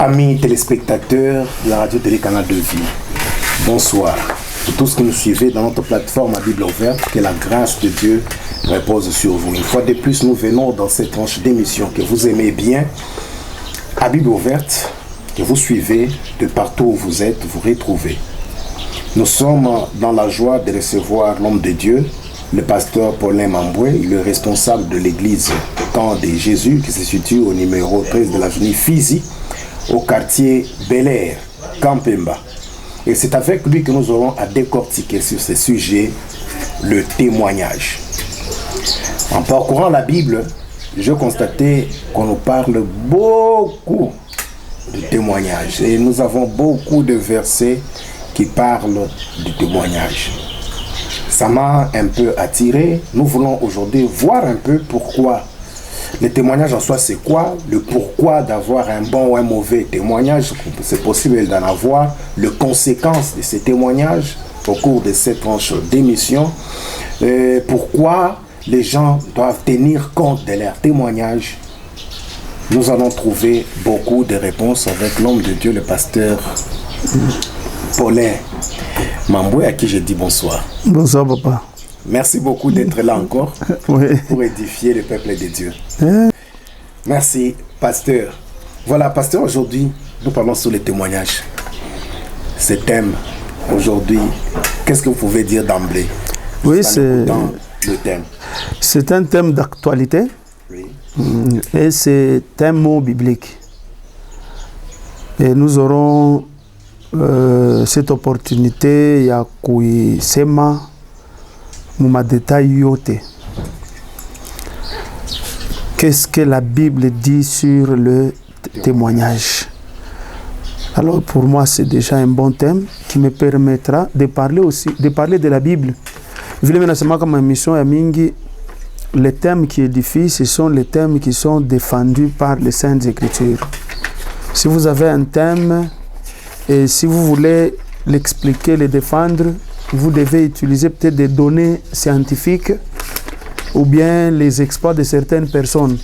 Amis téléspectateurs de la radio Télé Canal de Vie, bonsoir. Pour tous qui nous suivez dans notre plateforme à Bible ouverte, que la grâce de Dieu repose sur vous. Une fois de plus, nous venons dans cette tranche d'émission que vous aimez bien, à Bible ouverte, que vous suivez de partout où vous êtes, vous retrouvez. Nous sommes dans la joie de recevoir l'homme de Dieu, le pasteur Paulin Mamboué, le responsable de l'église Temps de Jésus, qui se situe au numéro 13 de l'avenue Fizi, au quartier Bel Air, Kampemba. Et c'est avec lui que nous aurons à décortiquer sur ce sujet le témoignage. En parcourant la Bible, je constatais qu'on nous parle beaucoup de témoignage. Et nous avons beaucoup de versets qui parlent du témoignage. Ça m'a un peu attiré. Nous voulons aujourd'hui voir un peu pourquoi. Le témoignage en soi, c'est quoi? Le pourquoi d'avoir un bon ou un mauvais témoignage. C'est possible d'en avoir. Les conséquences de ces témoignages au cours de cette tranche d'émission. Pourquoi les gens doivent tenir compte de leurs témoignages. Nous allons trouver beaucoup de réponses avec l'homme de Dieu, le pasteur Paulin Mamboué, à qui je dis bonsoir. Bonsoir, papa. Merci beaucoup d'être là encore Oui. pour édifier le peuple de Dieu. Merci, pasteur. Voilà, pasteur, aujourd'hui, nous parlons sur les témoignages. Ce thème, aujourd'hui, qu'est-ce que vous pouvez dire d'emblée? Oui, c'est le thème. C'est un thème d'actualité. Oui. Et c'est un mot biblique. Et nous aurons cette opportunité ya kuisema mu détail yote. Qu'est-ce que la Bible dit sur le témoignage? Alors pour moi, c'est déjà un bon thème qui me permettra de parler aussi, de parler de la Bible. Vile menasema kama mission ya mingi, les thèmes qui édifient, ce sont les thèmes qui sont défendus par les Saintes Écritures. Si vous avez un thème et si vous voulez l'expliquer, le défendre, vous devez utiliser peut-être des données scientifiques ou bien les exploits de certaines personnes.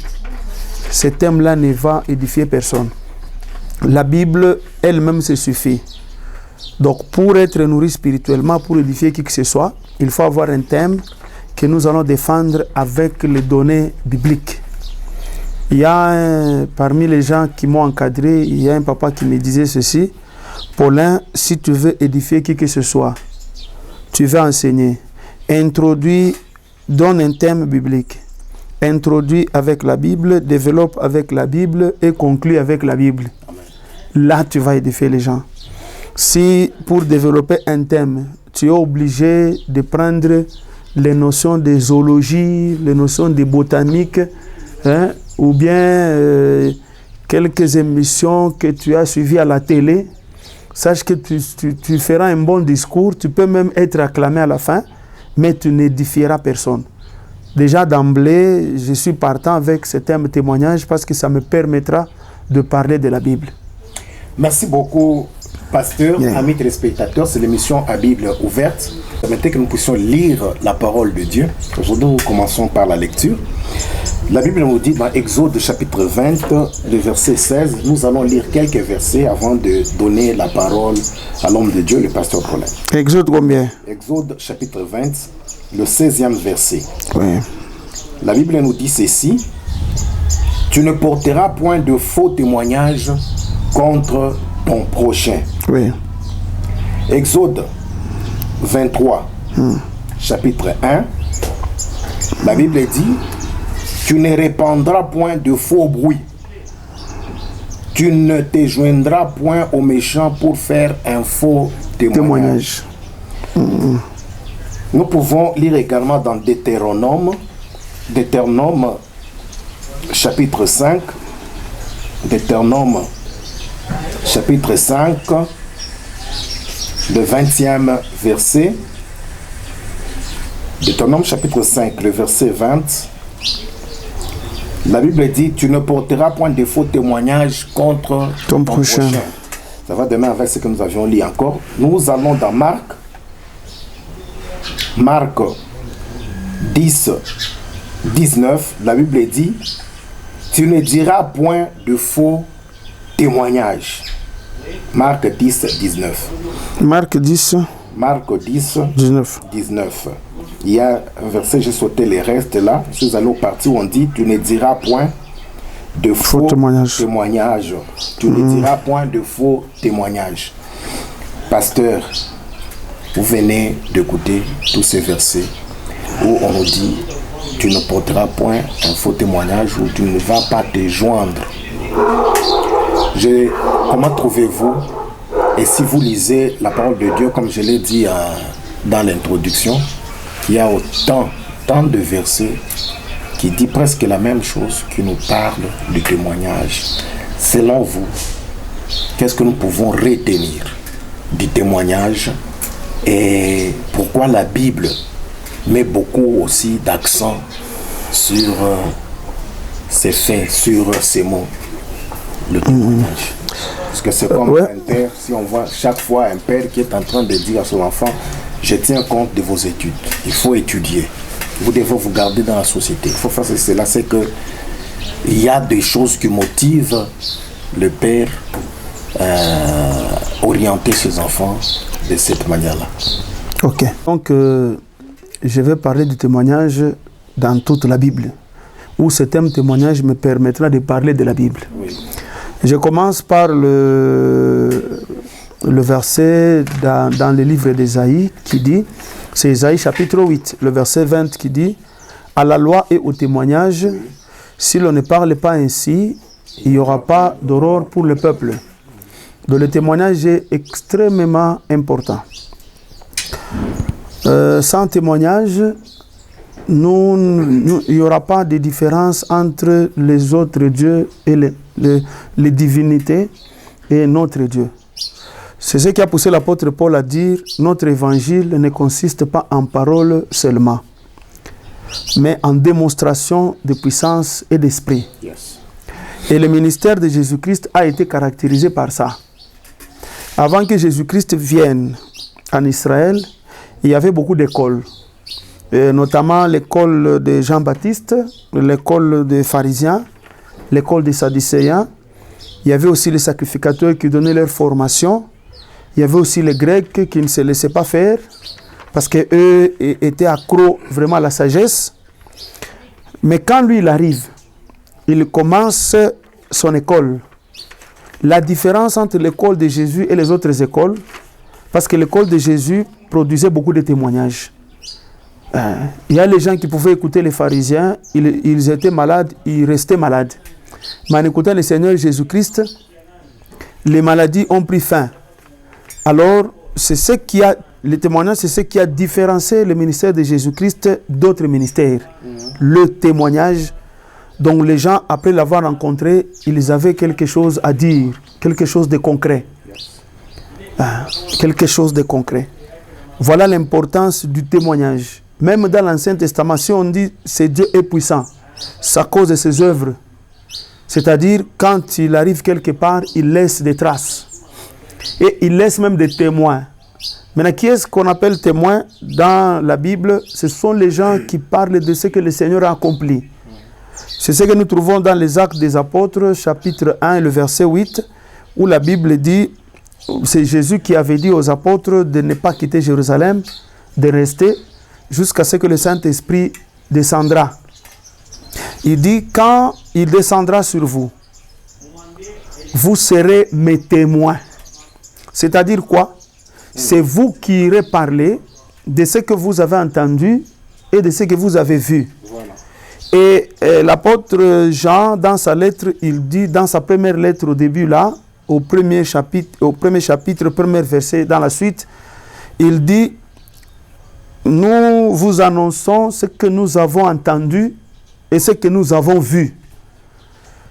Ce thème-là ne va édifier personne. La Bible elle-même se suffit. Donc pour être nourri spirituellement, pour édifier qui que ce soit, il faut avoir un thème que nous allons défendre avec les données bibliques. Il y a parmi les gens qui m'ont encadré, il y a un papa qui me disait ceci: Paulin, si tu veux édifier qui que ce soit, tu veux enseigner, introduis, donne un thème biblique, introduis avec la Bible, développe avec la Bible et conclue avec la Bible. Là, tu vas édifier les gens. Si pour développer un thème, tu es obligé de prendre les notions de zoologie, les notions de botanique, hein, ou bien quelques émissions que tu as suivies à la télé, sache que tu feras un bon discours, tu peux même être acclamé à la fin, mais tu n'édifieras personne. Déjà d'emblée, je suis partant avec ce thème témoignage parce que ça me permettra de parler de la Bible. Merci beaucoup, pasteur. Bien. Amis téléspectateurs, c'est l'émission à Bible ouverte. Permettez que nous puissions lire la parole de Dieu. Aujourd'hui, nous commençons par la lecture. La Bible nous dit dans Exode chapitre 20, le verset 16, nous allons lire quelques versets avant de donner la parole à l'homme de Dieu, le pasteur Paulin. Exode combien? Exode chapitre 20, le 16e verset. Oui. La Bible nous dit ceci: tu ne porteras point de faux témoignages contre ton prochain. Oui. Exode 23, chapitre 1, la Bible dit: tu ne répandras point de faux bruits. Tu ne te joindras point aux méchants pour faire un faux témoignage. Nous pouvons lire également dans Deutéronome chapitre 5, Deutéronome chapitre 5, le 20e verset. Deutéronome chapitre 5, le verset 20. La Bible dit: tu ne porteras point de faux témoignages contre ton prochain. Ça va demain avec ce que nous avions lu encore. Nous allons dans Marc 10, 19. La Bible dit: tu ne diras point de faux témoignages. témoignage. Marc 10, 19. Marc 10, Marc 10, 19. 19. Il y a un verset, j'ai sauté les restes là. Je suis allé au parti où on dit tu ne diras point de faux témoignages. Tu ne diras point de faux témoignages. Pasteur, vous venez d'écouter tous ces versets où on nous dit tu ne porteras point un faux témoignage ou tu ne vas pas te joindre. Comment trouvez-vous? Et si vous lisez la parole de Dieu, comme je l'ai dit dans l'introduction, il y a tant de versets qui disent presque la même chose, qui nous parlent du témoignage. Selon vous, qu'est-ce que nous pouvons retenir du témoignage et pourquoi la Bible met beaucoup aussi d'accent sur ces faits, sur ces mots, le témoignage? Parce que c'est comme un père, si on voit chaque fois un père qui est en train de dire à son enfant, je tiens compte de vos études, il faut étudier, vous devez vous garder dans la société, il faut faire cela. C'est que il y a des choses qui motivent le père orienter ses enfants de cette manière-là. Ok, donc je vais parler du témoignage dans toute la Bible, où ce thème témoignage me permettra de parler de la Bible. Oui. Je commence par le verset dans le livre d'Ésaïe qui dit, c'est Ésaïe chapitre 8, le verset 20 qui dit, « À la loi et au témoignage, si l'on ne parle pas ainsi, il n'y aura pas d'aurore pour le peuple. » Donc le témoignage est extrêmement important. Sans témoignage, il n'y aura pas de différence entre les autres dieux et les divinités et notre Dieu. C'est ce qui a poussé l'apôtre Paul à dire « Notre évangile ne consiste pas en paroles seulement, mais en démonstration de puissance et d'esprit. Yes. » Et le ministère de Jésus-Christ a été caractérisé par ça. Avant que Jésus-Christ vienne en Israël, il y avait beaucoup d'écoles. Notamment l'école de Jean-Baptiste, l'école des pharisiens, l'école des sadducéens. Il y avait aussi les sacrificateurs qui donnaient leur formation. Il y avait aussi les Grecs qui ne se laissaient pas faire parce qu'eux étaient accros vraiment à la sagesse. Mais quand lui, il arrive, il commence son école. La différence entre l'école de Jésus et les autres écoles, parce que l'école de Jésus produisait beaucoup de témoignages. Il y a les gens qui pouvaient écouter les pharisiens, ils étaient malades, ils restaient malades. Mais en écoutant le Seigneur Jésus-Christ, les maladies ont pris fin. Alors, le témoignage, c'est ce qui a différencié le ministère de Jésus-Christ d'autres ministères. Le témoignage, dont les gens, après l'avoir rencontré, ils avaient quelque chose à dire, quelque chose de concret. Quelque chose de concret. Voilà l'importance du témoignage. Même dans l'Ancien Testament, si on dit que Dieu est puissant, c'est à cause de ses œuvres. C'est-à-dire, quand il arrive quelque part, il laisse des traces. Et il laisse même des témoins. Maintenant, qui est-ce qu'on appelle témoin dans la Bible? Ce sont les gens qui parlent de ce que le Seigneur a accompli. C'est ce que nous trouvons dans les Actes des Apôtres, chapitre 1, le verset 8, où la Bible dit, c'est Jésus qui avait dit aux apôtres de ne pas quitter Jérusalem, de rester jusqu'à ce que le Saint-Esprit descendra. Il dit, quand il descendra sur vous, vous serez mes témoins. C'est-à-dire quoi? C'est vous qui irez parler de ce que vous avez entendu et de ce que vous avez vu. Voilà. Et l'apôtre Jean, dans sa lettre, il dit, dans sa première lettre au début là, au premier chapitre, premier verset, dans la suite, il dit, nous vous annonçons ce que nous avons entendu et ce que nous avons vu.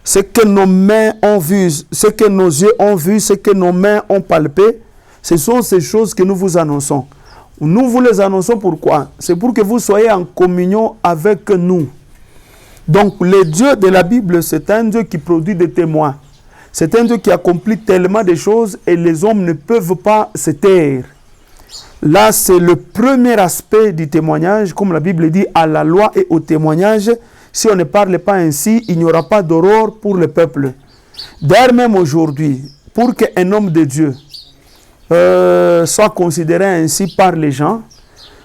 Ce que nos mains ont vu, ce que nos yeux ont vu, ce que nos mains ont palpé, ce sont ces choses que nous vous annonçons. Nous vous les annonçons pourquoi? C'est pour que vous soyez en communion avec nous. Donc le Dieu de la Bible, c'est un Dieu qui produit des témoins. C'est un Dieu qui accomplit tellement de choses et les hommes ne peuvent pas se taire. Là, c'est le premier aspect du témoignage, comme la Bible dit, à la loi et au témoignage. Si on ne parle pas ainsi, il n'y aura pas d'aurore pour le peuple. D'ailleurs, même aujourd'hui, pour qu'un homme de Dieu soit considéré ainsi par les gens,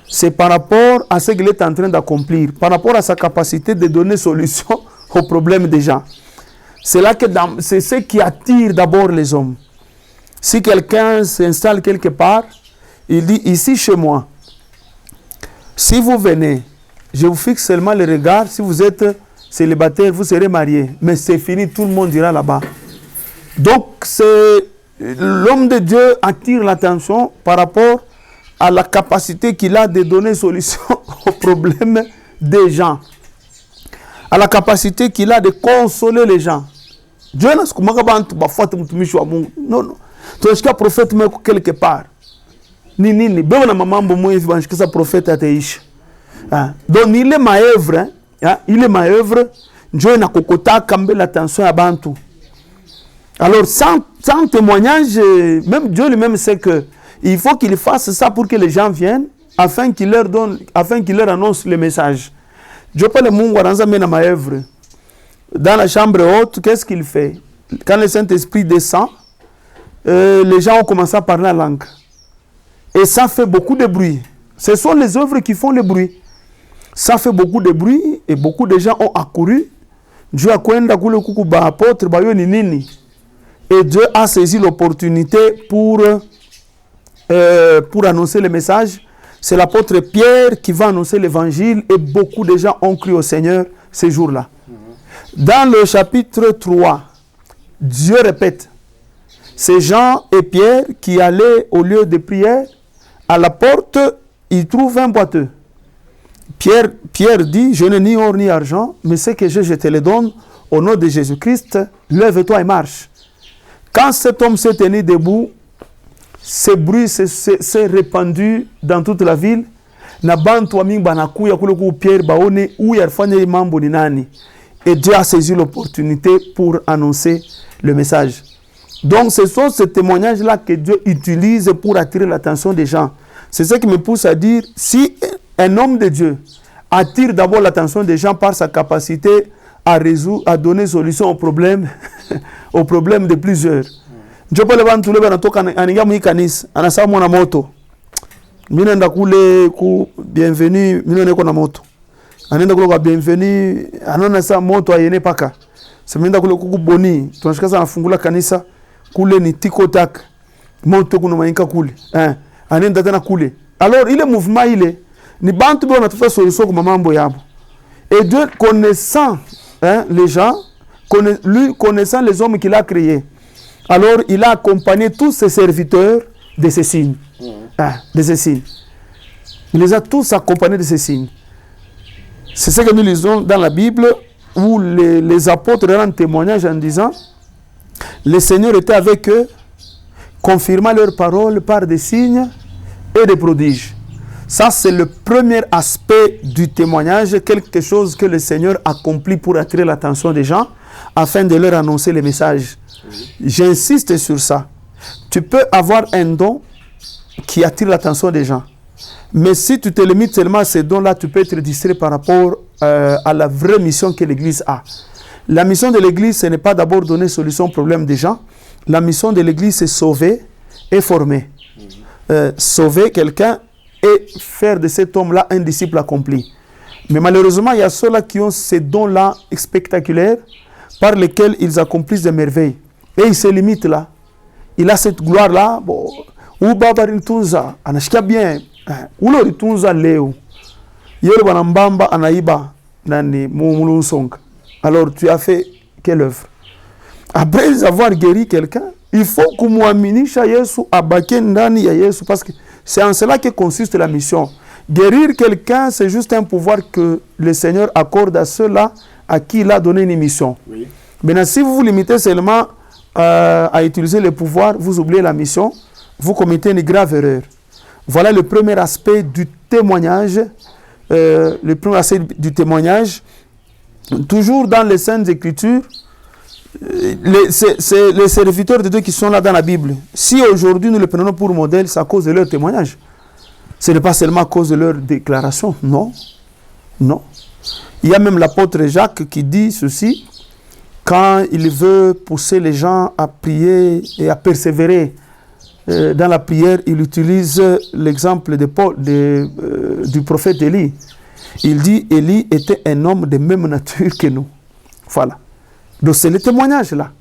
c'est par rapport à ce qu'il est en train d'accomplir, par rapport à sa capacité de donner solution aux problèmes des gens. C'est ce qui attire d'abord les hommes. Si quelqu'un s'installe quelque part, il dit, ici chez moi, si vous venez, je vous fixe seulement le regard, si vous êtes célibataire, vous serez marié, mais c'est fini, tout le monde ira là-bas. Donc, l'homme de Dieu attire l'attention par rapport à la capacité qu'il a de donner solution aux problèmes des gens, à la capacité qu'il a de consoler les gens. Dieu n'a pas non, non. Tu es prophète quelque part. Ni, ben mamambo moi que ça prophète ateish. Donc il est ma œuvre, il est ma œuvre. Dieu n'a kokota kambe l'attention à bantu. Alors sans témoignage, même Dieu lui-même sait que il faut qu'il fasse ça pour que les gens viennent, afin qu'il leur annonce le message. Dieu pas le mungu ananza na ma œuvre. Dans la chambre haute, qu'est-ce qu'il fait? Quand le Saint-Esprit descend, les gens ont commencé à parler la langue. Et ça fait beaucoup de bruit. Ce sont les œuvres qui font le bruit. Ça fait beaucoup de bruit et beaucoup de gens ont accouru. Dieu a kwenda kule kukuba apôtre bayo ni nini. Et Dieu a saisi l'opportunité pour annoncer le message. C'est l'apôtre Pierre qui va annoncer l'évangile et beaucoup de gens ont cru au Seigneur ces jours-là. Dans le chapitre 3, Dieu répète, c'est Jean et Pierre qui allaient au lieu de prière. À la porte, ils trouvent un boiteux. Pierre dit, je n'ai ni or ni argent, mais ce que j'ai, je te le donne. Au nom de Jésus-Christ, lève-toi et marche. Quand cet homme s'est tenu debout, ce bruit s'est répandu dans toute la ville. Et Dieu a saisi l'opportunité pour annoncer le message. Donc ce sont ces témoignages-là que Dieu utilise pour attirer l'attention des gens. C'est ce qui me pousse à dire, si un homme de Dieu attire d'abord l'attention des gens par sa capacité à donner solution aux problèmes, aux problèmes de plusieurs. Dieu peut le vendre tout le monde aniga muikanis, anasa mwana moto. Minenda kule ku bienvenue, minone ko na moto. Anenda kule kwa bienvenue, anona sa moto ayene paka. Seminda kule ku boni, tunashika sana fungula kanisa kule ni tiko tak. Moto kuna mainka kule. Anenda tena kule. Alors ile mouvement ile ni bantu bona tufa solution kwa mambo yabo. Et Dieu connaissant les gens, connaissant les hommes qu'il a créés. Alors, il a accompagné tous ses serviteurs de ces signes. De ces signes. Il les a tous accompagnés de ces signes. C'est ce que nous lisons dans la Bible, où les apôtres rendent témoignage en disant, le Seigneur était avec eux, confirmant leurs paroles par des signes et des prodiges. Ça, c'est le premier aspect du témoignage, quelque chose que le Seigneur accomplit pour attirer l'attention des gens, afin de leur annoncer le message. J'insiste sur ça. Tu peux avoir un don qui attire l'attention des gens. Mais si tu te limites seulement à ces dons-là, tu peux être distrait par rapport à la vraie mission que l'Église a. La mission de l'Église, ce n'est pas d'abord donner solution aux problèmes des gens. La mission de l'Église, c'est sauver et former. Sauver quelqu'un et faire de cet homme-là un disciple accompli. Mais malheureusement, il y a ceux-là qui ont ces dons-là spectaculaires par lesquels ils accomplissent des merveilles. Et il se limite là. Il a cette gloire-là. Ou babarin tunza, anashika bien. Ou lo tunza leo. Yero banambamba anaiba nani mumulunsonga. Alors tu as fait quelle œuvre? Après avoir guéri quelqu'un, il faut kumwaminisha Yesu abake ndani ya Yesu, parce que c'est en cela que consiste la mission. Guérir quelqu'un, c'est juste un pouvoir que le Seigneur accorde à ceux-là à qui il a donné une mission. Oui. Maintenant, si vous vous limitez seulement à utiliser le pouvoir, vous oubliez la mission, vous commettez une grave erreur. Voilà le premier aspect du témoignage. Le premier aspect du témoignage. Toujours dans les Saintes Écritures, c'est les serviteurs de Dieu qui sont là dans la Bible. Si aujourd'hui nous les prenons pour modèle, c'est à cause de leur témoignage. Ce n'est pas seulement à cause de leur déclaration. Non. Non. Il y a même l'apôtre Jacques qui dit ceci. quand il veut pousser les gens à prier et à persévérer dans la prière, il utilise l'exemple du prophète Élie. Il dit Élie était un homme de même nature que nous. Voilà. Donc c'est le témoignage là.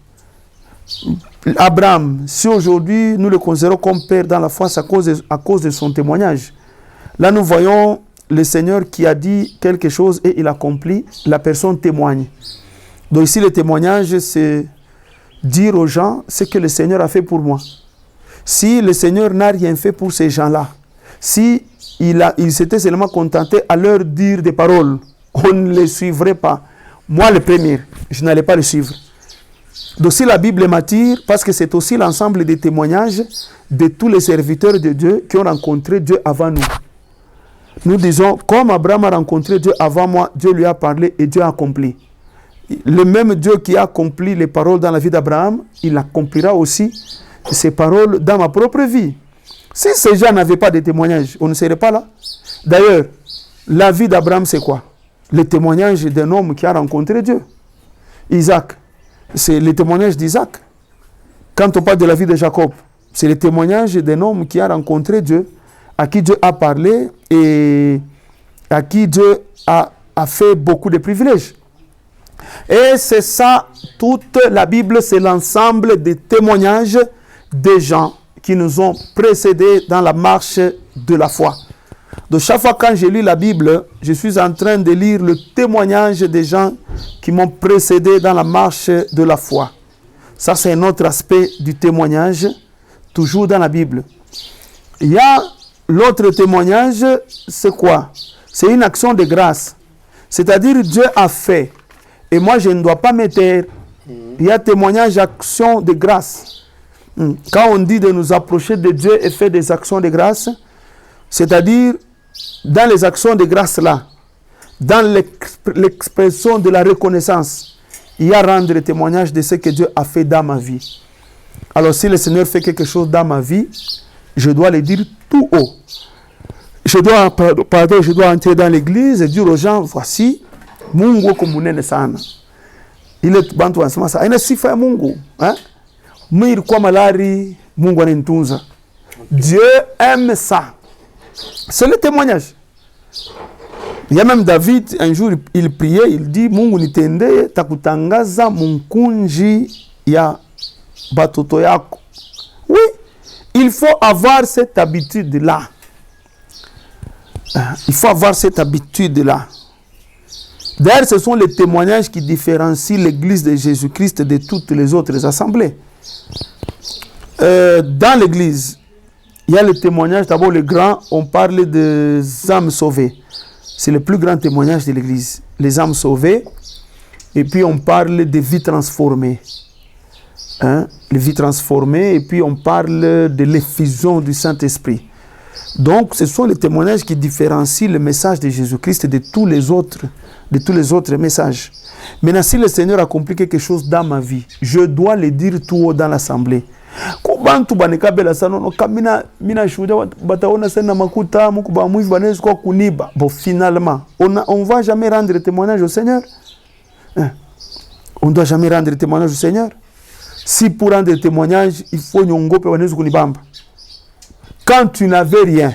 Abraham, si aujourd'hui nous le considérons comme père dans la foi, c'est à cause de son témoignage. Là nous voyons le Seigneur qui a dit quelque chose et il accomplit, la personne témoigne. Donc ici le témoignage c'est dire aux gens ce que le Seigneur a fait pour moi. Si le Seigneur n'a rien fait pour ces gens-là, si il s'était seulement contenté à leur dire des paroles, on ne les suivrait pas. Moi le premier, je n'allais pas le suivre. Donc si la Bible m'attire, parce que c'est aussi l'ensemble des témoignages de tous les serviteurs de Dieu qui ont rencontré Dieu avant nous. Nous disons, comme Abraham a rencontré Dieu avant moi, Dieu lui a parlé et Dieu a accompli. Le même Dieu qui a accompli les paroles dans la vie d'Abraham, il accomplira aussi ces paroles dans ma propre vie. Si ces gens n'avaient pas de témoignages, on ne serait pas là. D'ailleurs, la vie d'Abraham, c'est quoi? Le témoignage d'un homme qui a rencontré Dieu. Isaac, c'est le témoignage d'Isaac. Quand on parle de la vie de Jacob, c'est le témoignage d'un homme qui a rencontré Dieu, à qui Dieu a parlé et à qui Dieu a fait beaucoup de privilèges. Et c'est ça, toute la Bible, c'est l'ensemble des témoignages des gens qui nous ont précédés dans la marche de la foi. Donc chaque fois quand je lis la Bible, je suis en train de lire le témoignage des gens qui m'ont précédé dans la marche de la foi. Ça, c'est un autre aspect du témoignage, toujours dans la Bible. Il y a l'autre témoignage, c'est quoi? C'est une action de grâce. C'est-à-dire Dieu a fait. Et moi, je ne dois pas me taire. Il y a témoignage, action de grâce. Quand on dit de nous approcher de Dieu et faire des actions de grâce, c'est-à-dire dans les actions de grâce là, dans l'expression de la reconnaissance, il y a rendre témoignage de ce que Dieu a fait dans ma vie. Alors si le Seigneur fait quelque chose dans ma vie, je dois le dire tout haut. Je dois entrer dans l'église et dire aux gens, voici, Mungu kumunene sana. Ile bantu wanasema sana, ina sifa ya Mungu. Mwiri kwa malari, Mungu ananitunza. Dieu aime ça. C'est le témoignage. Il y a même David, un jour, il priait, il dit, Mungu nitende, takutangaza munkunji ya batoto yako. Oui, il faut avoir cette habitude-là. Il faut avoir cette habitude-là. D'ailleurs, ce sont les témoignages qui différencient l'église de Jésus-Christ de toutes les autres assemblées. Dans l'église, il y a le témoignage, d'abord le grand, on parle des âmes sauvées. C'est le plus grand témoignage de l'église. Les âmes sauvées. Et puis on parle des vies transformées. Les vies transformées. Et puis on parle de l'effusion du Saint-Esprit. Donc ce sont les témoignages qui différencient le message de Jésus-Christ de tous les autres messages. Maintenant, si le Seigneur accomplit quelque chose dans ma vie, je dois le dire tout haut dans l'assemblée. Bon, finalement, on ne va jamais rendre témoignage au Seigneur. On ne doit jamais rendre témoignage au Seigneur. Si pour rendre témoignage, il faut nyongo pe wanezu kunibamba. Quand tu n'avais rien,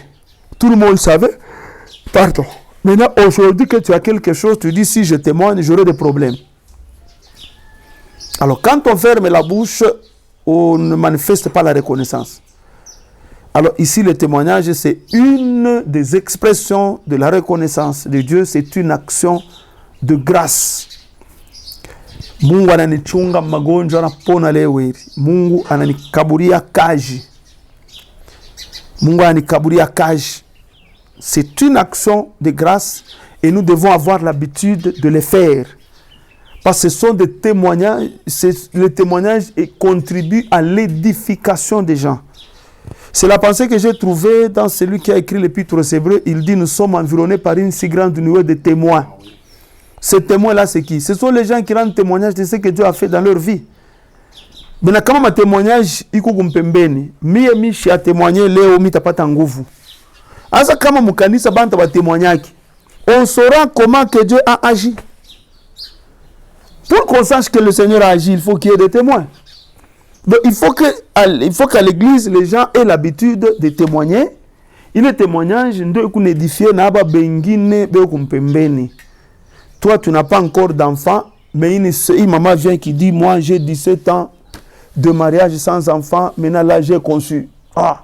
tout le monde savait. Pardon. Maintenant, aujourd'hui que tu as quelque chose, tu dis si je témoigne, j'aurai des problèmes. Alors, quand on ferme la bouche, on ne manifeste pas la reconnaissance. Alors ici, le témoignage, c'est une des expressions de la reconnaissance de Dieu. C'est une action de grâce. Mungu ananichunga magonjwa anapona leo. Mungu ananikaburia kaji. Mungu ananikaburia kaji. C'est une action de grâce et nous devons avoir l'habitude de le faire. Parce que ce sont des témoignages, le témoignage contribue à l'édification des gens. C'est la pensée que j'ai trouvée dans celui qui a écrit l'Épître aux Hébreux. Il dit, nous sommes environnés par une si grande nuée de témoins. Ces témoins-là, c'est qui? Ce sont les gens qui rendent témoignage de ce que Dieu a fait dans leur vie. Mais quand ma témoignage, ikukumpembeni, mishi a témoigné, leo mitapata nguvu. Asa kama mukanisa banta ba témoignaki, on saura comment que Dieu a agi. Pour qu'on sache que le Seigneur a agi, il faut qu'il y ait des témoins. Donc, il faut qu'à l'église, les gens aient l'habitude de témoigner. Et le témoignage, toi, tu n'as pas encore d'enfant, mais une maman vient qui dit, moi, j'ai 17 ans de mariage sans enfant, maintenant là, j'ai conçu. Ah,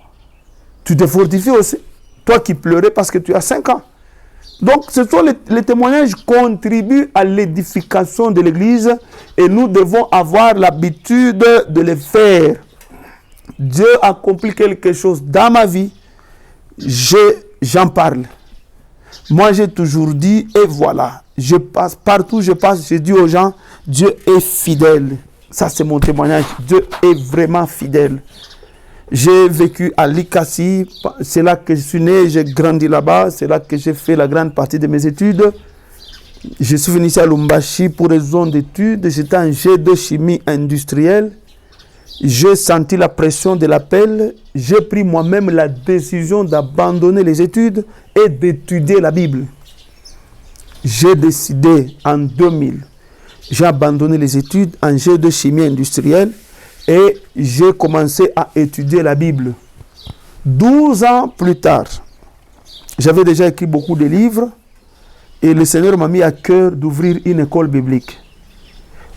tu te fortifies aussi. Toi qui pleurais parce que tu as 5 ans. Donc, ce sont les témoignages qui contribuent à l'édification de l'Église et nous devons avoir l'habitude de les faire. Dieu accomplit quelque chose dans ma vie, j'en parle. Moi, j'ai toujours dit, et voilà, je passe, partout où je passe, je dis aux gens, Dieu est fidèle. Ça, c'est mon témoignage. Dieu est vraiment fidèle. J'ai vécu à Likasi, c'est là que je suis né, j'ai grandi là-bas, c'est là que j'ai fait la grande partie de mes études. Je suis venu ici à Lumbashi pour raison d'études, j'étais en G2 chimie industrielle. J'ai senti la pression de l'appel, j'ai pris moi-même la décision d'abandonner les études et d'étudier la Bible. J'ai décidé en 2000, j'ai abandonné les études en G2 chimie industrielle. Et j'ai commencé à étudier la Bible. 12 ans plus tard, j'avais déjà écrit beaucoup de livres et le Seigneur m'a mis à cœur d'ouvrir une école biblique.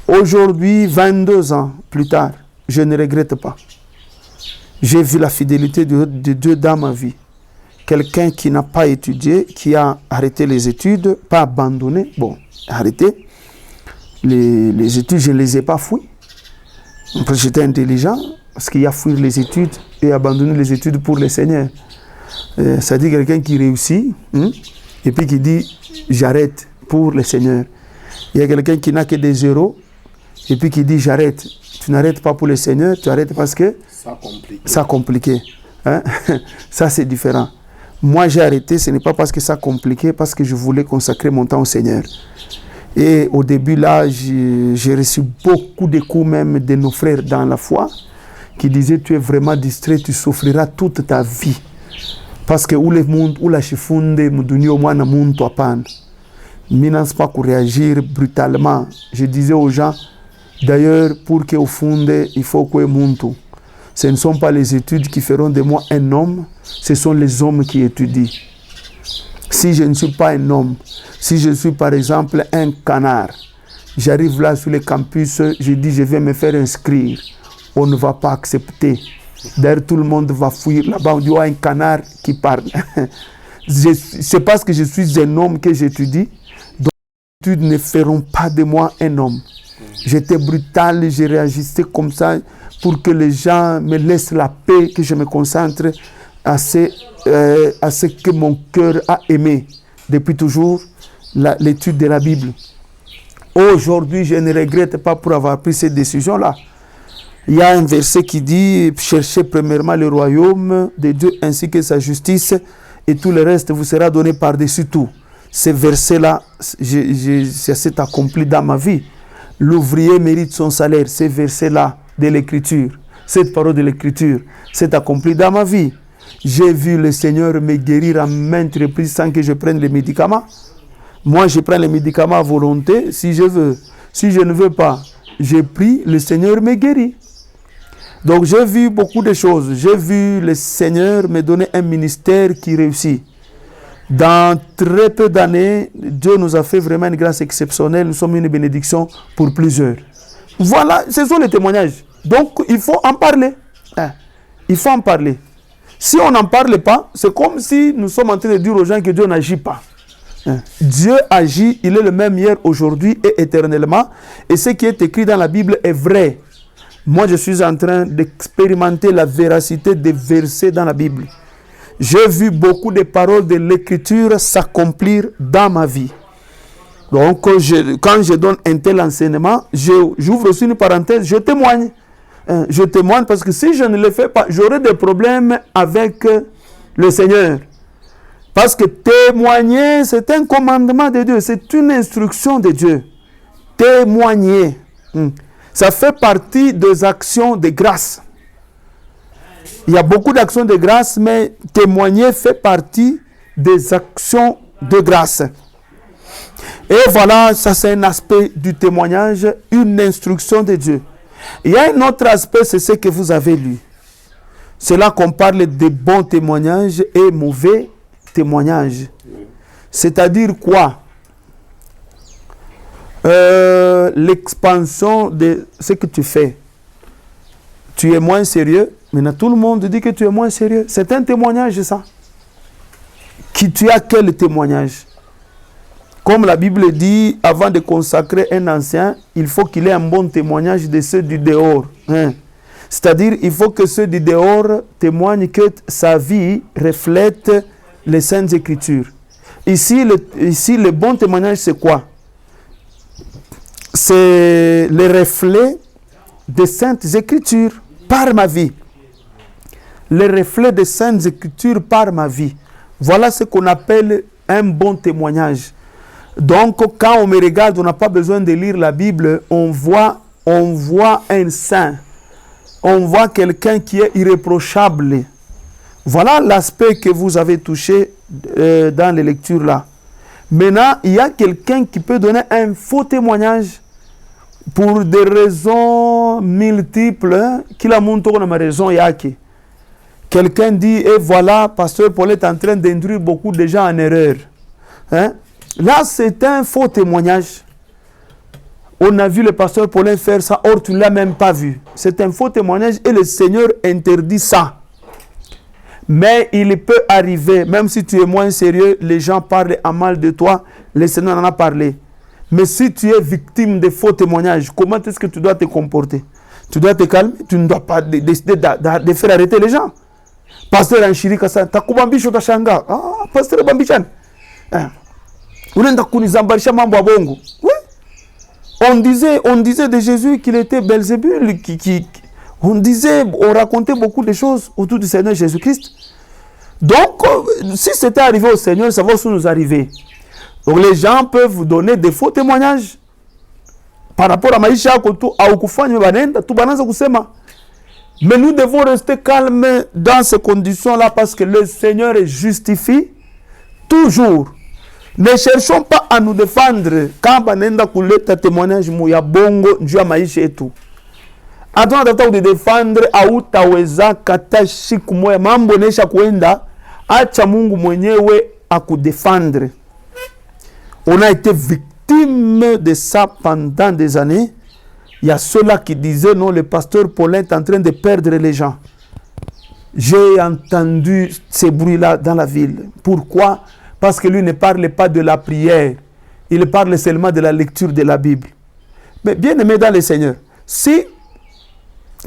Aujourd'hui, 22 ans plus tard, je ne regrette pas. J'ai vu la fidélité de Dieu dans ma vie. Quelqu'un qui n'a pas étudié, qui a arrêté les études, pas abandonné, arrêté. Les études, je ne les ai pas fouillées. J'étais intelligent parce qu'il y a fuir les études et abandonner les études pour le Seigneur. Ça dit quelqu'un qui réussit et puis qui dit j'arrête pour le Seigneur. Il y a quelqu'un qui n'a que des zéros et puis qui dit j'arrête. Tu n'arrêtes pas pour le Seigneur, tu arrêtes parce que ça compliqué. Hein? Ça c'est différent. Moi j'ai arrêté, ce n'est pas parce que ça compliqué, parce que je voulais consacrer mon temps au Seigneur. Et au début, là, j'ai reçu beaucoup de coups même de nos frères dans la foi qui disaient, tu es vraiment distrait, tu souffriras toute ta vie. Parce que où le monde, où la chifunde, mudunio mwana muntu apana. Minance pas pour réagir brutalement. Je disais aux gens, d'ailleurs, pour que au fond, il faut que muntu. Ce ne sont pas les études qui feront de moi un homme, ce sont les hommes qui étudient. Si je ne suis pas un homme, si je suis par exemple un canard, j'arrive là sur le campus, je dis je vais me faire inscrire. On ne va pas accepter. D'ailleurs, tout le monde va fuir. Là-bas, on dit un canard qui parle. C'est parce que je suis un homme que j'étudie. Donc, les études ne feront pas de moi un homme. J'étais brutal, je réagissais comme ça pour que les gens me laissent la paix, que je me concentre à ce que mon cœur a aimé depuis toujours, l'étude de la Bible. Aujourd'hui, je ne regrette pas pour avoir pris cette décision-là. Il y a un verset qui dit « Cherchez premièrement le royaume de Dieu ainsi que sa justice et tout le reste vous sera donné par-dessus tout. » Ce verset-là, ça s'est accompli dans ma vie. L'ouvrier mérite son salaire. Ce verset-là de l'Écriture, cette parole de l'Écriture, s'est accompli dans ma vie. J'ai vu le Seigneur me guérir à maintes reprises sans que je prenne les médicaments. Moi, je prends les médicaments à volonté si je veux. Si je ne veux pas, j'ai pris, le Seigneur me guérit. Donc, j'ai vu beaucoup de choses. J'ai vu le Seigneur me donner un ministère qui réussit. Dans très peu d'années, Dieu nous a fait vraiment une grâce exceptionnelle. Nous sommes une bénédiction pour plusieurs. Voilà, ce sont les témoignages. Donc, il faut en parler. Il faut en parler. Si on n'en parle pas, c'est comme si nous sommes en train de dire aux gens que Dieu n'agit pas. Dieu agit, il est le même hier, aujourd'hui et éternellement. Et ce qui est écrit dans la Bible est vrai. Moi, je suis en train d'expérimenter la véracité des versets dans la Bible. J'ai vu beaucoup de paroles de l'Écriture s'accomplir dans ma vie. Donc, quand je donne un tel enseignement, j'ouvre aussi une parenthèse, je témoigne. Je témoigne parce que si je ne le fais pas, j'aurai des problèmes avec le Seigneur. Parce que témoigner, c'est un commandement de Dieu, c'est une instruction de Dieu. Témoigner. Ça fait partie des actions de grâce. Il y a beaucoup d'actions de grâce, mais témoigner fait partie des actions de grâce. Et voilà, ça c'est un aspect du témoignage, une instruction de Dieu. Il y a un autre aspect, c'est ce que vous avez lu. C'est là qu'on parle de bons témoignages et mauvais témoignages. C'est-à-dire quoi? L'expansion de ce que tu fais. Tu es moins sérieux. Maintenant, tout le monde dit que tu es moins sérieux. C'est un témoignage, ça. Qui tu as quel témoignage? Comme la Bible dit, avant de consacrer un ancien, il faut qu'il ait un bon témoignage de ceux du dehors. Hein? C'est-à-dire, il faut que ceux du dehors témoignent que sa vie reflète les Saintes Écritures. Ici, le bon témoignage, c'est quoi? C'est le reflet des Saintes Écritures par ma vie. Le reflet des Saintes Écritures par ma vie. Voilà ce qu'on appelle un bon témoignage. Donc, quand on me regarde, on n'a pas besoin de lire la Bible, on voit un saint. On voit quelqu'un qui est irréprochable. Voilà l'aspect que vous avez touché dans les lectures là. Maintenant, il y a quelqu'un qui peut donner un faux témoignage pour des raisons multiples. Qui la montre on a raison yaki. Quelqu'un dit, et voilà, pasteur Paul est en train d'induire beaucoup de gens en erreur. Hein? Là, c'est un faux témoignage. On a vu le pasteur Paulin faire ça, or tu ne l'as même pas vu. C'est un faux témoignage et le Seigneur interdit ça. Mais il peut arriver, même si tu es moins sérieux, les gens parlent à mal de toi, le Seigneur en a parlé. Mais si tu es victime de faux témoignages, comment est-ce que tu dois te comporter? Tu dois te calmer, tu ne dois pas décider de faire arrêter les gens. Pasteur Anshirika San, takubambisho tashanga. Ah, pasteur Bambichan. Unaenda kunizambarisha mambo ya bongo. Oui. On disait de Jésus qu'il était Belzébul, on racontait beaucoup de choses autour du Seigneur Jésus-Christ. Donc, si c'était arrivé au Seigneur, ça va aussi nous arriver. Donc, les gens peuvent vous donner des faux témoignages par rapport à maisha yako au kufanya banenda tu bananza kusema. Mais nous devons rester calmes dans ces conditions-là parce que le Seigneur justifie toujours. Ne cherchons pas à nous défendre quand banenda kuleta témoignage ya bongo njuu ya maisha yetu. Hatuna tafuta kudefendre hautaweza kata siku moja mambo nesha kuenda, acha Mungu mwenyewe akudefendre. On a été victime de ça pendant des années. Il y a ceux-là qui disaient non, le pasteur Paulin est en train de perdre les gens. J'ai entendu ces bruits-là dans la ville. Pourquoi? Parce que lui ne parle pas de la prière. Il parle seulement de la lecture de la Bible. Mais bien aimé dans le Seigneur, si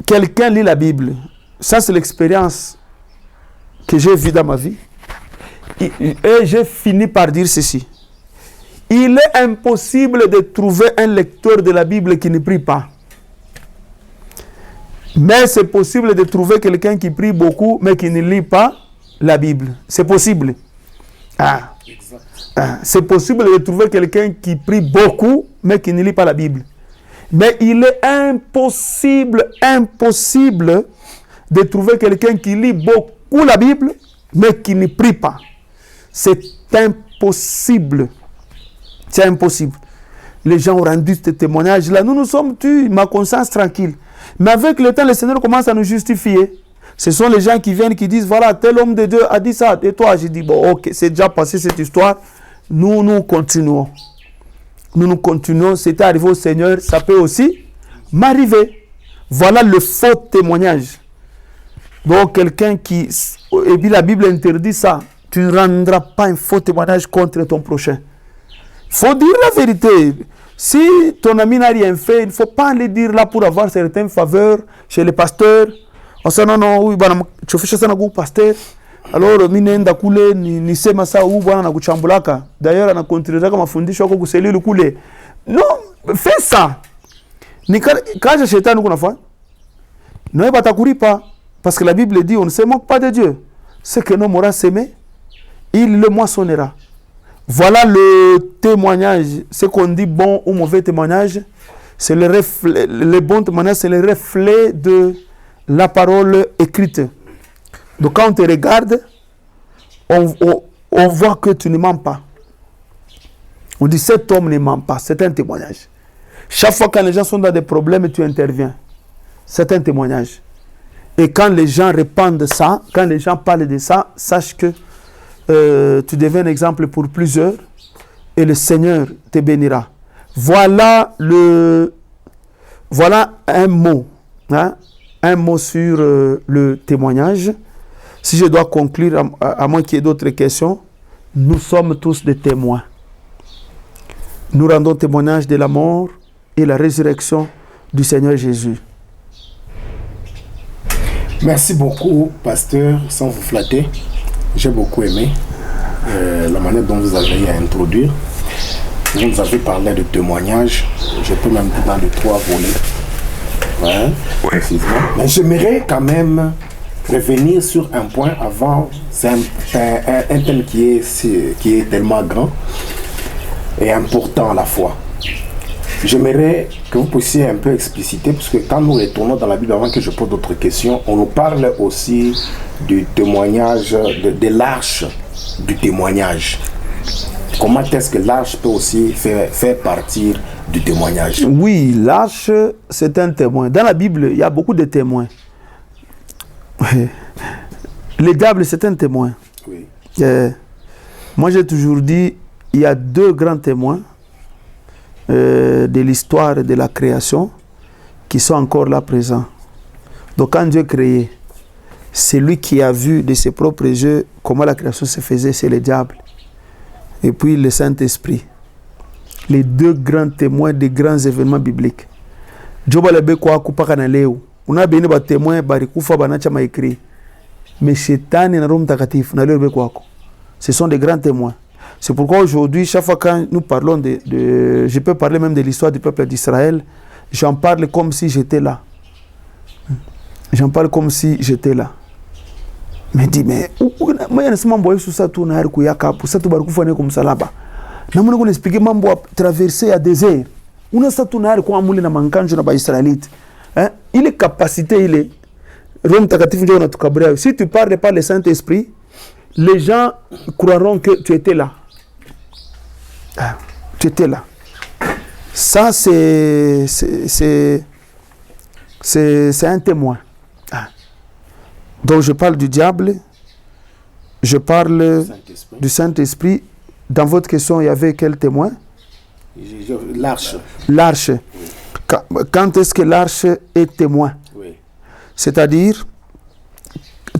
quelqu'un lit la Bible, ça c'est l'expérience que j'ai vue dans ma vie. Et j'ai fini par dire ceci. Il est impossible de trouver un lecteur de la Bible qui ne prie pas. Mais c'est possible de trouver quelqu'un qui prie beaucoup, mais qui ne lit pas la Bible. C'est possible. C'est possible de trouver quelqu'un qui prie beaucoup, mais qui ne lit pas la Bible. Mais il est impossible de trouver quelqu'un qui lit beaucoup la Bible, mais qui ne prie pas. C'est impossible. C'est impossible. Les gens ont rendu ce témoignage-là. Nous sommes tués, ma conscience tranquille. Mais avec le temps, le Seigneur commence à nous justifier. Ce sont les gens qui viennent, qui disent, voilà, tel homme de Dieu a dit ça. Et toi, j'ai dit, bon, ok, c'est déjà passé cette histoire. Nous continuons. Nous continuons. C'était arrivé au Seigneur. Ça peut aussi m'arriver. Voilà le faux témoignage. Donc, quelqu'un qui... Et puis la Bible interdit ça. Tu ne rendras pas un faux témoignage contre ton prochain. Il faut dire la vérité. Si ton ami n'a rien fait, il ne faut pas le dire là pour avoir certaines faveurs chez les pasteurs. On sait non, oui, tu fais ça na pasteur. Alors, minenda kule ni sema sa ou bwana na kuchambulaka. D'ailleurs, ana continuera kama fundisho yako kuseli kule. Non, fais ça. Ni kaja shetani kunafanya. Non, batakuripa parce que la Bible dit on ne se moque pas de Dieu. Ce que l'homme aura semé, il le moissonnera. Voilà le témoignage. Ce qu'on dit bon ou mauvais témoignage, c'est le reflet. Le bon témoignage, c'est le reflet de la parole écrite. Donc quand on te regarde, on voit que tu ne mens pas. On dit cet homme ne ment pas, c'est un témoignage. Chaque fois quand les gens sont dans des problèmes, tu interviens. C'est un témoignage. Et quand les gens répandent ça, quand les gens parlent de ça, sache que tu deviens un exemple pour plusieurs et le Seigneur te bénira. Voilà un mot, hein, un mot sur le témoignage. Si je dois conclure, à moins qu'il y ait d'autres questions, nous sommes tous des témoins. Nous rendons témoignage de la mort et la résurrection du Seigneur Jésus. Merci beaucoup, pasteur, sans vous flatter. J'ai beaucoup aimé la manière dont vous avez introduire. Vous nous avez parlé de témoignage. Je peux même dire dans les 3 volets. Ouais, précisément. Mais j'aimerais quand même revenir sur un point avant. C'est un thème qui est tellement grand et important à la fois. J'aimerais que vous puissiez un peu expliciter, parce que quand nous retournons dans la Bible, avant que je pose d'autres questions, on nous parle aussi du témoignage, de l'arche du témoignage. Comment est-ce que l'arche peut aussi faire partir du témoignage? Oui, l'arche, c'est un témoin. Dans la Bible, il y a beaucoup de témoins. Le diable, c'est un témoin. Oui. Moi, j'ai toujours dit, il y a 2 grands témoins de l'histoire de la création qui sont encore là présents. Donc quand Dieu créait, c'est lui qui a vu de ses propres yeux comment la création se faisait, c'est le diable. Et puis le Saint-Esprit. Les 2 grands témoins des grands événements bibliques. Job alebe kwa kupaka na leo. Una bene ba témoin bari kufa banacha ma écrit. Mais Shetani na Roho Mtakatifu na leo be kwako. Ce sont des grands témoins. C'est pourquoi aujourd'hui, chaque fois que nous parlons je peux parler même de l'histoire du peuple d'Israël, j'en parle comme si j'étais là. J'en parle comme si j'étais là. Mais dis, mais moi, je ne sais pas tout na kuyaka, pour ça tu vas faire comme ça là-bas. Je vais vous expliquer mambo à traverser à désert. On a ça tout na kwa amuli na mankanjo na ba Israélite. Il est capacité, il est Rome takatif ndio natukabria. Si tu parles par le Saint-Esprit, les gens croiront que tu étais là. Tu étais là. Ça, c'est un témoin. Donc, je parle du diable, je parle du Saint-Esprit. Dans votre question, il y avait quel témoin? L'arche. L'arche. Quand est-ce que l'arche est témoin? Oui. C'est-à-dire,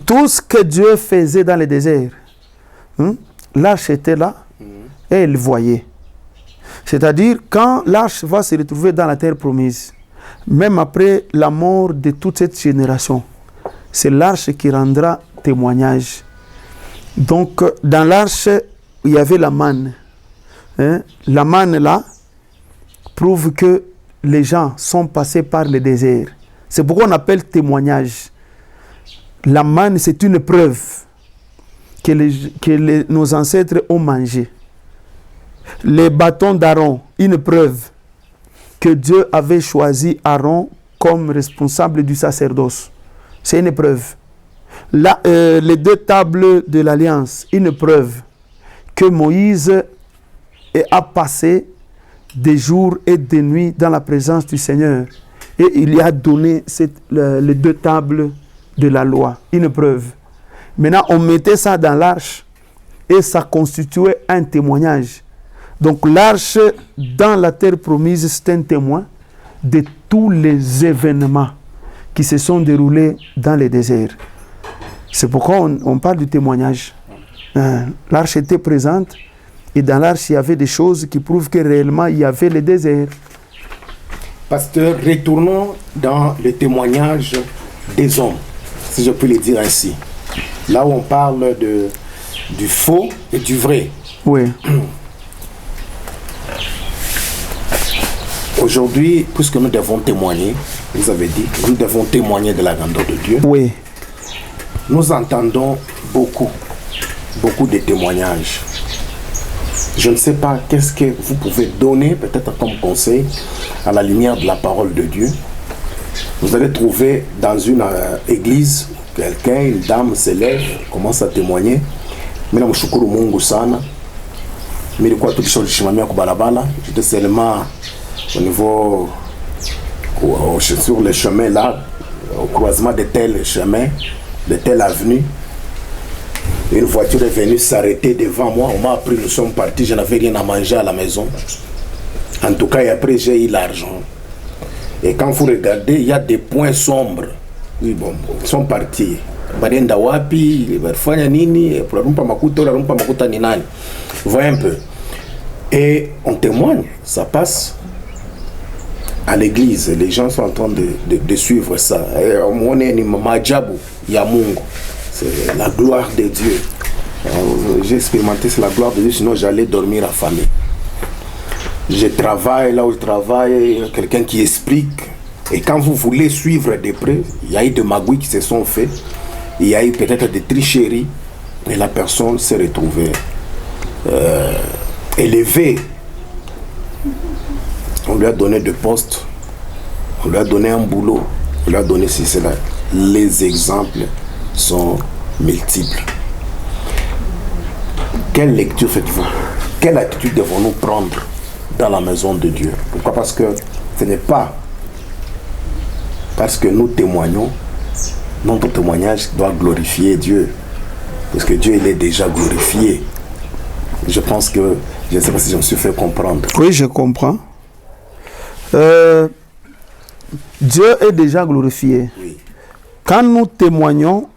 tout ce que Dieu faisait dans le désert, l'arche était là et elle voyait. C'est-à-dire, quand l'arche va se retrouver dans la terre promise, même après la mort de toute cette génération, c'est l'arche qui rendra témoignage. Donc, dans l'arche, il y avait la manne. La manne là prouve que les gens sont passés par le désert. C'est pourquoi on appelle témoignage. La manne, c'est une preuve que nos ancêtres ont mangé. Les bâtons d'Aaron, une preuve que Dieu avait choisi Aaron comme responsable du sacerdoce. C'est une preuve. Les 2 tables de l'Alliance, une preuve que Moïse a passé des jours et des nuits dans la présence du Seigneur. Et il lui a donné les 2 tables de la loi, une preuve. Maintenant, on mettait ça dans l'arche et ça constituait un témoignage. Donc l'arche dans la terre promise, c'est un témoin de tous les événements qui se sont déroulés dans le désert. C'est pourquoi on parle du témoignage. L'arche était présente et dans l'arche, il y avait des choses qui prouvent que réellement, il y avait le désert. Pasteur, retournons dans le témoignage des hommes, si je peux le dire ainsi. Là où on parle du faux et du vrai. Oui. Aujourd'hui, puisque nous devons témoigner, vous avez dit, nous devons témoigner de la grandeur de Dieu. Oui. Nous entendons beaucoup de témoignages. Je ne sais pas qu'est-ce que vous pouvez donner, peut-être comme conseil, à la lumière de la parole de Dieu. Vous allez trouver dans une église, quelqu'un, une dame se lève, commence à témoigner. Mais Mais de quoi tout chose chimamia kubalabala, j'étais seulement au niveau sur le chemin là, au croisement de tel chemin, de telle avenue. Une voiture est venue s'arrêter devant moi, on m'a appris, nous sommes partis, je n'avais rien à manger à la maison. En tout cas, et après j'ai eu l'argent. Et quand vous regardez, il y a des points sombres. Oui, bon, ils sont partis. Barenda wapi, barfanya nini, rumpa makuta ni nani. Vous voyez un peu. Et on témoigne, ça passe à l'église. Les gens sont en train de suivre ça. On est ni majabu ya Mungu. C'est la gloire de Dieu. J'ai expérimenté, c'est la gloire de Dieu, sinon j'allais dormir affamé. Je travaille là où je travaille, quelqu'un qui explique. Et quand vous voulez suivre de près, il y a eu des magouilles qui se sont faits. Il y a eu peut-être des tricheries. Et la personne s'est retrouvée élevée. On lui a donné de postes. On lui a donné un boulot. On lui a donné ceci, cela. Les exemples sont multiples. Quelle lecture faites-vous? Quelle attitude devons-nous prendre dans la maison de Dieu? Pourquoi? Parce que ce n'est pas parce que nous témoignons, notre témoignage doit glorifier Dieu. Parce que Dieu, il est déjà glorifié. Je pense que, je ne sais pas si je me suis fait comprendre. Oui, je comprends. Dieu est déjà glorifié. Oui. Quand nous témoignons,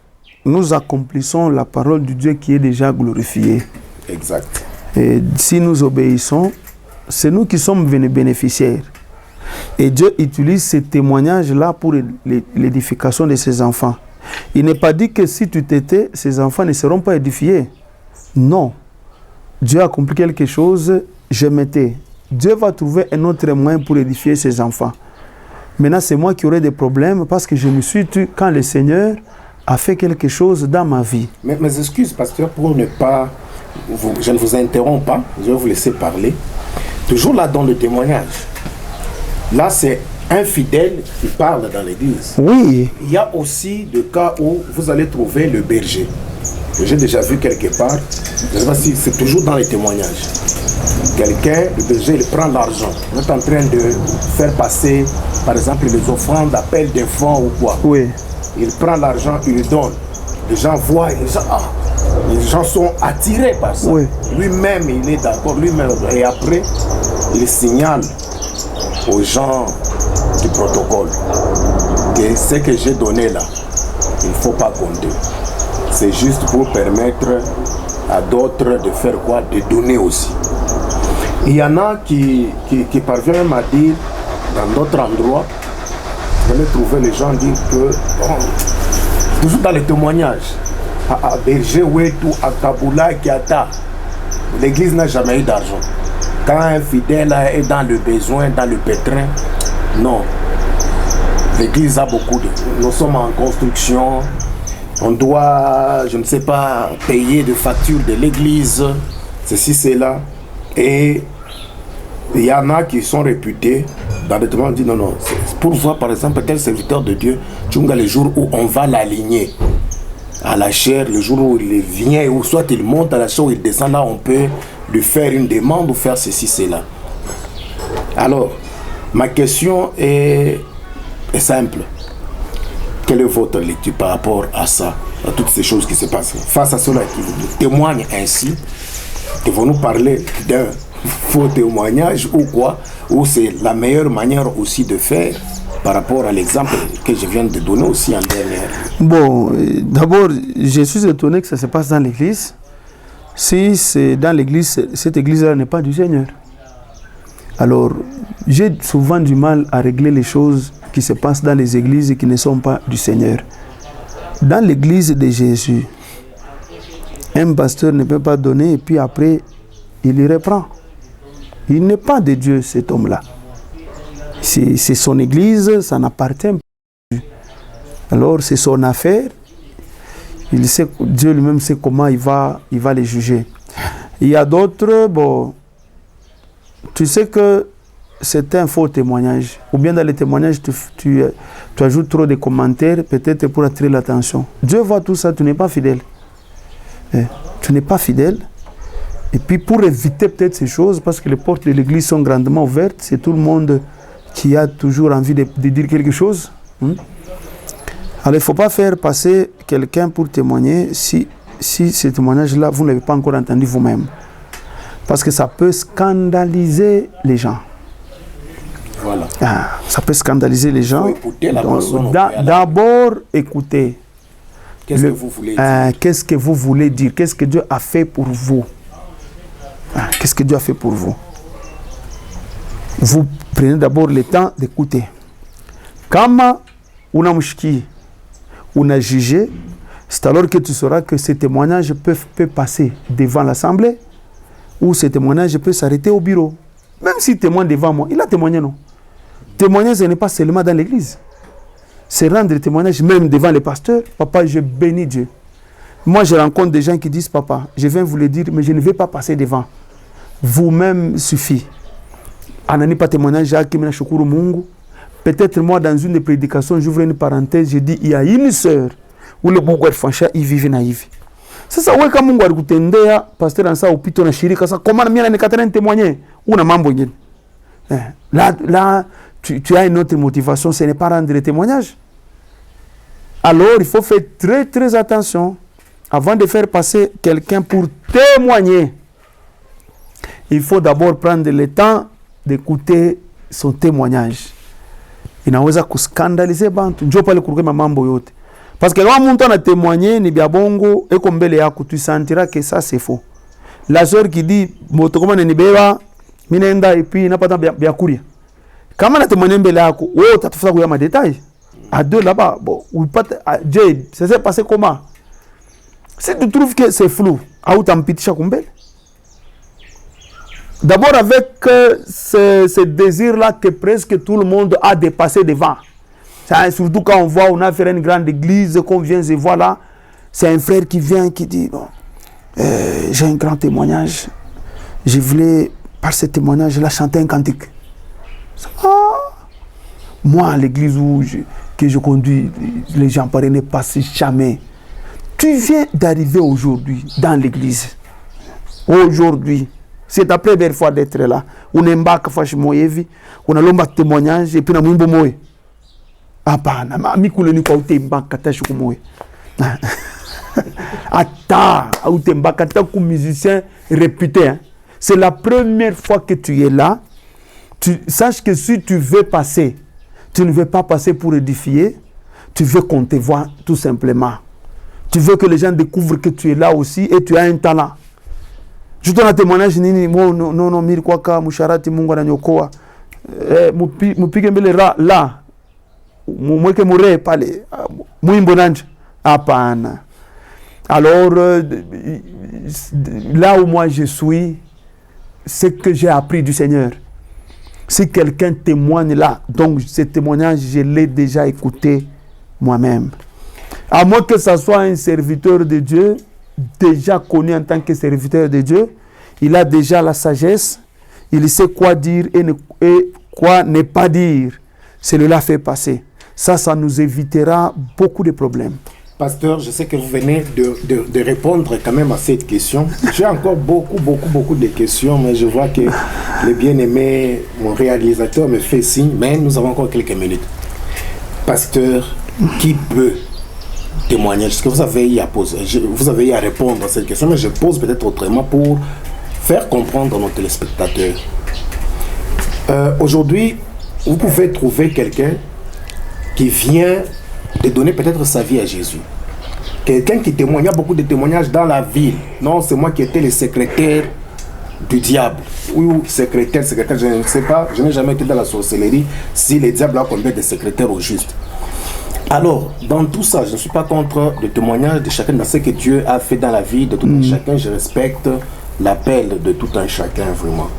nous accomplissons la parole de Dieu qui est déjà glorifiée. Exact. Et si nous obéissons, c'est nous qui sommes bénéficiaires. Et Dieu utilise ces témoignages-là pour l'édification de ses enfants. Il n'est pas dit que si tu t'étais, ces enfants ne seront pas édifiés. Non. Dieu a accompli quelque chose, je m'étais. Dieu va trouver un autre moyen pour édifier ses enfants. Maintenant, c'est moi qui aurai des problèmes parce que je me suis tué quand le Seigneur a fait quelque chose dans ma vie. Mes excuses, pasteur, pour ne pas... je ne vous interromps pas, je vais vous laisser parler. Toujours là dans le témoignage. Là, c'est un fidèle qui parle dans l'église. Oui. Il y a aussi des cas où vous allez trouver le berger. J'ai déjà vu quelque part, je ne sais pas si c'est toujours dans les témoignages. Quelqu'un, le berger, il prend l'argent. Vous êtes en train de faire passer, par exemple, les offrandes d'appel des fonds ou quoi. Oui. Il prend l'argent, il le donne. Les gens voient, les gens sont attirés par ça. Oui. Lui-même, il est d'accord, lui-même. Et après, il signale aux gens du protocole que ce que j'ai donné là, il ne faut pas compter. C'est juste pour permettre à d'autres de faire quoi? De donner aussi. Il y en a qui parviennent à dire, dans d'autres endroits, vous allez trouver les gens dire que, toujours dans les témoignages, à Berger, Ouetou, à Kaboula, Kiata, l'église n'a jamais eu d'argent. Quand un fidèle est dans le besoin, dans le pétrin, non. L'église a beaucoup de... Nous sommes en construction, on doit, je ne sais pas, payer des factures de l'église, ceci, cela. Et il y en a qui sont réputés, dans le témoignage, on dit non, c'est pour voir par exemple tel serviteur de Dieu, Tchunga, le jour où on va l'aligner à la chair, le jour où il vient, ou soit il monte à la chair ou il descend, là on peut lui faire une demande ou faire ceci, cela. Alors, ma question est simple. Quelle est votre lecture par rapport à ça, à toutes ces choses qui se passent? Face à cela qui témoigne ainsi, devons-nous parler d'un faux témoignage ou quoi? Ou c'est la meilleure manière aussi de faire par rapport à l'exemple que je viens de donner aussi en dernière? Bon, d'abord, je suis étonné que ça se passe dans l'église. Si c'est dans l'église, cette église-là n'est pas du Seigneur. Alors, j'ai souvent du mal à régler les choses qui se passent dans les églises et qui ne sont pas du Seigneur. Dans l'église de Jésus, un pasteur ne peut pas donner et puis après, il y reprend. Il n'est pas de Dieu, cet homme-là. C'est son église, ça n'appartient pas à Dieu. Alors, c'est son affaire. Il sait, Dieu lui-même sait comment il va les juger. Il y a d'autres, bon, tu sais que c'est un faux témoignage. Ou bien dans les témoignages, tu ajoutes trop de commentaires, peut-être pour attirer l'attention. Dieu voit tout ça, tu n'es pas fidèle. Tu n'es pas fidèle. Et puis pour éviter peut-être ces choses, parce que les portes de l'église sont grandement ouvertes, c'est tout le monde qui a toujours envie de dire quelque chose. Alors il ne faut pas faire passer quelqu'un pour témoigner si ce témoignage-là, vous ne l'avez pas encore entendu vous-même. Parce que ça peut scandaliser les gens. Voilà. Ça peut scandaliser les gens. Écouter la personne. D'abord, écoutez. Qu'est-ce que vous voulez dire? Qu'est-ce que vous voulez dire? Qu'est-ce que Dieu a fait pour vous? Qu'est-ce que Dieu a fait pour vous? Vous prenez d'abord le temps d'écouter. Kama unamshiki, una jugé, c'est alors que tu sauras que ces témoignages peuvent passer devant l'assemblée ou ces témoignages peuvent s'arrêter au bureau. Même s'il témoigne devant moi, il a témoigné, non? Témoigner, ce n'est pas seulement dans l'église. C'est rendre témoignage même devant les pasteurs. Papa, je bénis Dieu. Moi, je rencontre des gens qui disent, papa, je viens vous le dire, mais je ne vais pas passer devant. Vous-même suffit. Anani pas témoignage, Jacques Mena Shukuru Mungu. Peut-être moi, dans une des prédications, j'ouvre une parenthèse, je dis, il y a une sœur où le Mungu Fancha, il vit naïf. C'est ça, ouais, quand Mungu Argutendea, pasteur en ça, ou pito na shirika, ça, comment on a qu'à témoigner? Ou na mambo yen. Là, tu as une autre motivation, ce n'est pas rendre les témoignages. Alors, il faut faire très, très attention. Avant de faire passer quelqu'un pour témoigner, il faut d'abord prendre le temps d'écouter son témoignage. Inaweza kuskandalize bantu, njoo pale kurukema mambo yote. Parce que quand mtu ana témoigner ni bia bongo eko mbele yako, tu sentiras que ça c'est faux. La sœur qui dit moto kama nibeba minenda et puis napata bia kuria. Kama na témoigner mbele yako, wewe utatafuta kuya ma détails. À deux là-bas, bon, ou pas Jade, ça s'est passé comment? Si tu trouves que c'est flou, ou t'ampitisha kumbele. D'abord avec ce désir-là que presque tout le monde a dépassé devant. Ça, surtout quand on voit, on a fait une grande église, qu'on vient de voir là, c'est un frère qui vient, qui dit, bon, j'ai un grand témoignage, je voulais, par ce témoignage-là, chanter un cantique. Moi, à l'église que je conduis, les gens parrainés ne passent jamais. Tu viens d'arriver aujourd'hui dans l'église. Aujourd'hui. C'est ta première fois d'être là. On embarque fashimo yevi, on a l'omba témoignage et puis on a mwimbo moe. Hapana, mikuleni kwa utembaka tashuku moe. Ata, utembaka taku musicien réputé. C'est la première fois que tu es là. Tu saches que si tu veux passer, tu ne veux pas passer pour édifier, tu veux qu'on te voit tout simplement. Tu veux que les gens découvrent que tu es là aussi et tu as un talent. Je te témoignage nini non miri kwaka musharati Mungu ananyokoa mupige mbele la mweke mure pale mwimbo nanje hapana. Alors là où moi je suis, c'est que j'ai appris du Seigneur. Si quelqu'un témoigne là, donc ce témoignage je l'ai déjà écouté moi-même. À moins que ça soit un serviteur de Dieu, déjà connu en tant que serviteur de Dieu, il a déjà la sagesse, il sait quoi dire et quoi ne pas dire. Celui-là fait passer. Ça nous évitera beaucoup de problèmes. Pasteur, je sais que vous venez de répondre quand même à cette question. J'ai encore beaucoup de questions, mais je vois que le bien-aimé, mon réalisateur me fait signe, mais nous avons encore quelques minutes. Pasteur, qui peut témoigner? Est-ce que vous avez eu à poser, vous avez eu à répondre à cette question, mais je pose peut-être autrement pour faire comprendre à nos téléspectateurs. Aujourd'hui, vous pouvez trouver quelqu'un qui vient de donner peut-être sa vie à Jésus. Quelqu'un qui témoigne, il y a beaucoup de témoignages dans la ville. Non, c'est moi qui étais le secrétaire du diable. Ou secrétaire, je ne sais pas, je n'ai jamais été dans la sorcellerie si le diable a combien de secrétaires au juste. Alors, dans tout ça, je ne suis pas contre le témoignage de chacun, dans ce que Dieu a fait dans la vie de tout un chacun. Je respecte l'appel de tout un chacun, vraiment.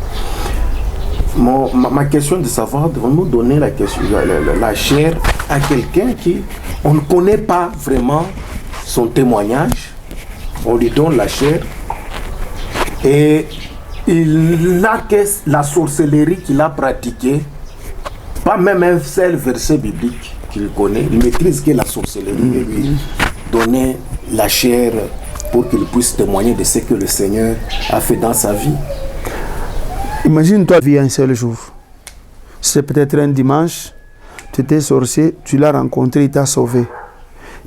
Ma question est de savoir, devons-nous donner la chair à quelqu'un qui, on ne connaît pas vraiment son témoignage, on lui donne la chair, et il n'a que la sorcellerie qu'il a pratiquée, pas même un seul verset biblique qu'il connaît, il maîtrise que la sorcellerie et lui donner la chair pour qu'il puisse témoigner de ce que le Seigneur a fait dans sa vie. Imagine-toi vivre un seul jour. C'est peut-être un dimanche, tu étais sorcier, tu l'as rencontré, il t'a sauvé.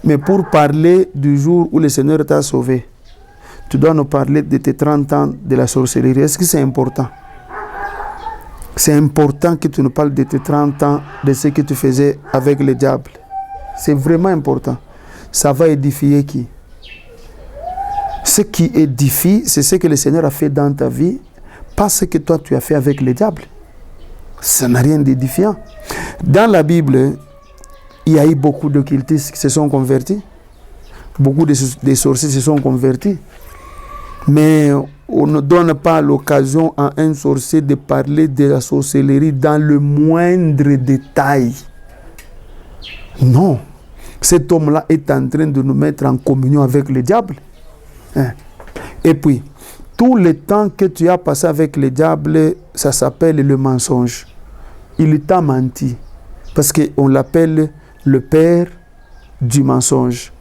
Mais pour parler du jour où le Seigneur t'a sauvé, tu dois nous parler de tes 30 ans de la sorcellerie. Est-ce que c'est important? C'est important que tu nous parles de tes 30 ans, de ce que tu faisais avec le diable. C'est vraiment important. Ça va édifier qui? Ce qui édifie, c'est ce que le Seigneur a fait dans ta vie, pas ce que toi tu as fait avec le diable. Ça n'a rien d'édifiant. Dans la Bible, il y a eu beaucoup d'occultistes qui se sont convertis. Beaucoup de sorciers se sont convertis. Mais on ne donne pas l'occasion à un sorcier de parler de la sorcellerie dans le moindre détail. Non. Cet homme-là est en train de nous mettre en communion avec le diable. Et puis, tout le temps que tu as passé avec le diable, ça s'appelle le mensonge. Il t'a menti. Parce qu'on l'appelle le père du mensonge.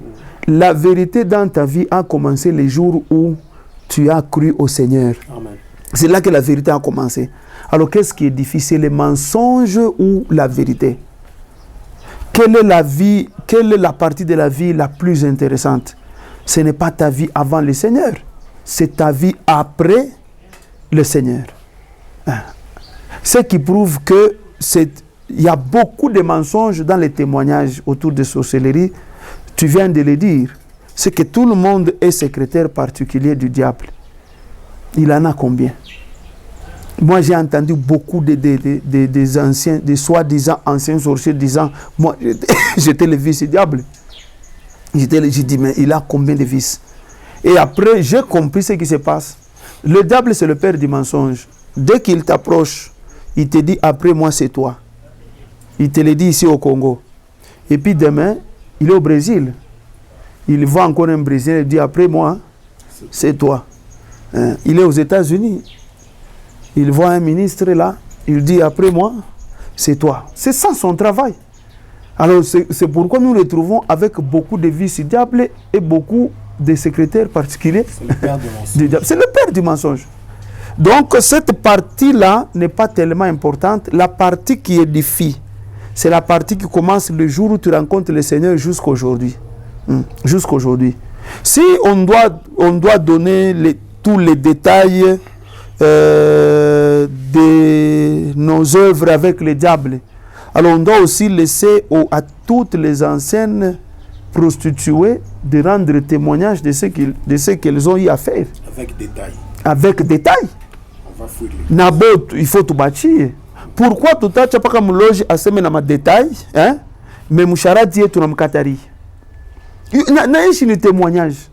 La vérité dans ta vie a commencé le jour où tu as cru au Seigneur. Amen. C'est là que la vérité a commencé. Alors qu'est-ce qui est difficile, le mensonge ou la vérité? Quelle est la partie de la vie la plus intéressante? Ce n'est pas ta vie avant le Seigneur, c'est ta vie après le Seigneur. Ce qui prouve que il y a beaucoup de mensonges dans les témoignages autour de sorcellerie. Tu viens de le dire. C'est que tout le monde est secrétaire particulier du diable. Il en a combien? Moi, j'ai entendu beaucoup des anciens, des soi-disant anciens sorciers disant, moi, j'étais le vice du diable. J'ai dit, mais il a combien de vices? Et après, j'ai compris ce qui se passe. Le diable, c'est le père du mensonge. Dès qu'il t'approche, il te dit, après moi, c'est toi. Il te le dit ici au Congo. Et puis demain, il est au Brésil. Il voit encore un Brésilien, il dit, après moi, c'est toi. Il est aux États-Unis. Il voit un ministre là, il dit, après moi, c'est toi. C'est ça son travail. Alors, c'est pourquoi nous le trouvons avec beaucoup de vices diables et beaucoup de secrétaires particuliers. C'est le père du mensonge. C'est le père du mensonge. Donc, cette partie-là n'est pas tellement importante. La partie qui édifie, c'est la partie qui commence le jour où tu rencontres le Seigneur jusqu'à aujourd'hui. Jusqu'aujourd'hui. Si on doit donner tous les détails de nos œuvres avec le diable, alors on doit aussi laisser à toutes les anciennes prostituées de rendre témoignage de ce qu'elles ont eu à faire. Avec détail. Avec détail. On va fouiller. Nabot, il faut tout bâtir. Pourquoi tout ça, tu n'as pas comme loge à semer dans ma détail, hein? Mais mouchara dit tout dans le katari. Il y a un témoignage.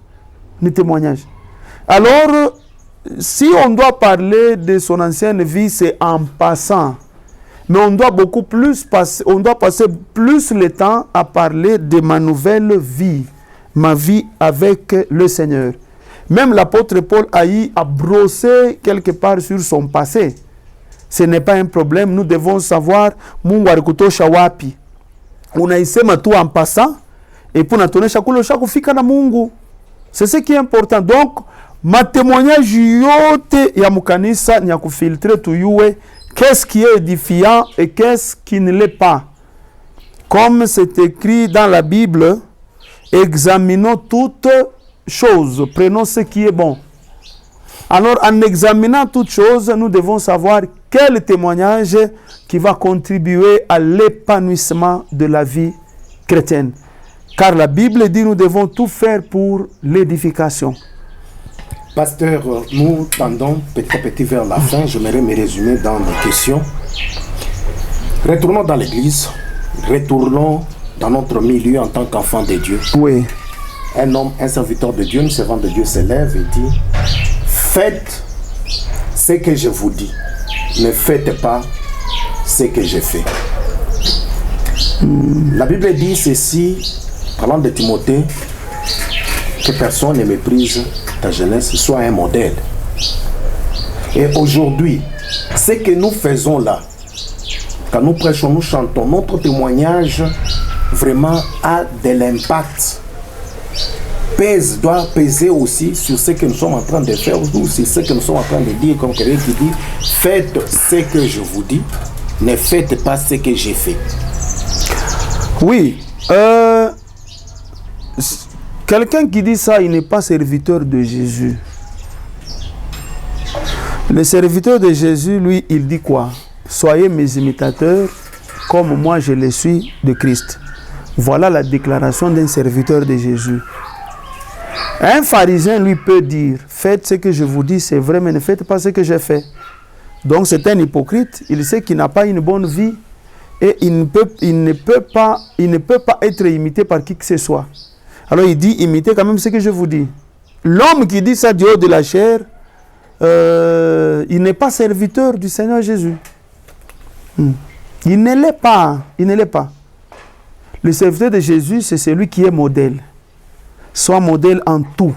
Alors, si on doit parler de son ancienne vie, c'est en passant. Mais on doit passer plus le temps à parler de ma nouvelle vie, ma vie avec le Seigneur. Même l'apôtre Paul a brossé quelque part sur son passé. Ce n'est pas un problème, nous devons savoir Mungu alikutosha wapi. Unaisema tout en passant et pour natuonesha kule ushakufika na Mungu. C'est ce qui est important. Donc, ma témoignage yote ya mukanisa ni ya kufiltrer tuyue qu'est-ce qui est édifiant et qu'est-ce qui ne l'est pas. Comme c'est écrit dans la Bible, examinons toutes choses, prenons ce qui est bon. Alors, en examinant toutes choses, nous devons savoir quel témoignage qui va contribuer à l'épanouissement de la vie chrétienne. Car la Bible dit que nous devons tout faire pour l'édification. Pasteur, nous tendons petit à petit vers la fin. J'aimerais me résumer dans mes questions. Retournons dans l'église. Retournons dans notre milieu en tant qu'enfant de Dieu. Oui. Un homme, un serviteur de Dieu, un servant de Dieu se lève et dit: faites ce que je vous dis, ne faites pas ce que j'ai fait. La Bible dit ceci, parlant de Timothée, que personne ne méprise ta jeunesse, soit un modèle. Et aujourd'hui, ce que nous faisons là, quand nous prêchons, nous chantons, notre témoignage vraiment a de l'impact doit peser aussi sur ce que nous sommes en train de faire ou sur ce que nous sommes en train de dire, comme quelqu'un qui dit faites ce que je vous dis, ne faites pas ce que j'ai fait. Oui. Quelqu'un qui dit ça, il n'est pas serviteur de Jésus. Le serviteur de Jésus, lui, il dit quoi? Soyez mes imitateurs comme moi je le suis de Christ. Voilà la déclaration d'un serviteur de Jésus. Un pharisien, lui, peut dire, faites ce que je vous dis, c'est vrai, mais ne faites pas ce que j'ai fait. Donc c'est un hypocrite, il sait qu'il n'a pas une bonne vie et il ne peut pas être imité par qui que ce soit. Alors il dit, imitez quand même ce que je vous dis. L'homme qui dit ça du haut de la chair, il n'est pas serviteur du Seigneur Jésus. Il ne l'est pas. Il ne l'est pas. Le serviteur de Jésus, c'est celui qui est modèle. Sois modèle en tout.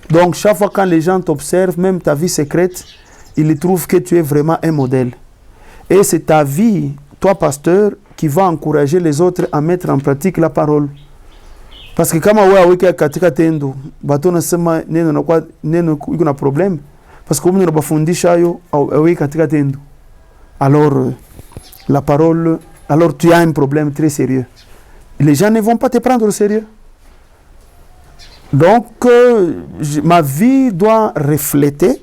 Donc chaque fois quand les gens t'observent, même ta vie secrète, ils trouvent que tu es vraiment un modèle. Et c'est ta vie, toi pasteur, qui va encourager les autres à mettre en pratique la parole. Parce que kama wewe aweke katika tendo, bato nasema neno na kwa neno iko na problem. Parce que mwenye bafundisha hayo aweke katika tendo. Alors la parole, alors tu as un problème très sérieux. Les gens ne vont pas te prendre au sérieux. Donc ma vie doit refléter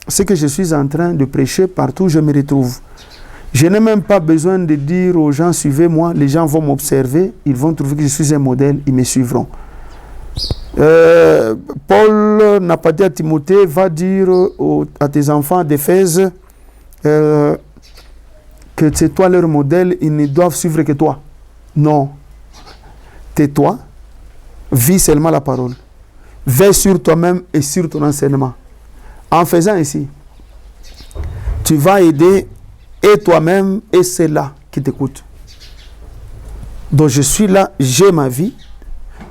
ce que je suis en train de prêcher partout où je me retrouve. Je n'ai même pas besoin de dire aux gens, suivez-moi, les gens vont m'observer, ils vont trouver que je suis un modèle, ils me suivront. Paul n'a pas dit à Timothée, va dire à tes enfants d'Éphèse que c'est toi leur modèle, ils ne doivent suivre que toi. Non. Tais-toi, vis seulement la parole. Veille sur toi-même et sur ton enseignement. En faisant ainsi, tu vas aider et toi-même et ceux-là qui t'écoutent. Donc je suis là, j'ai ma vie,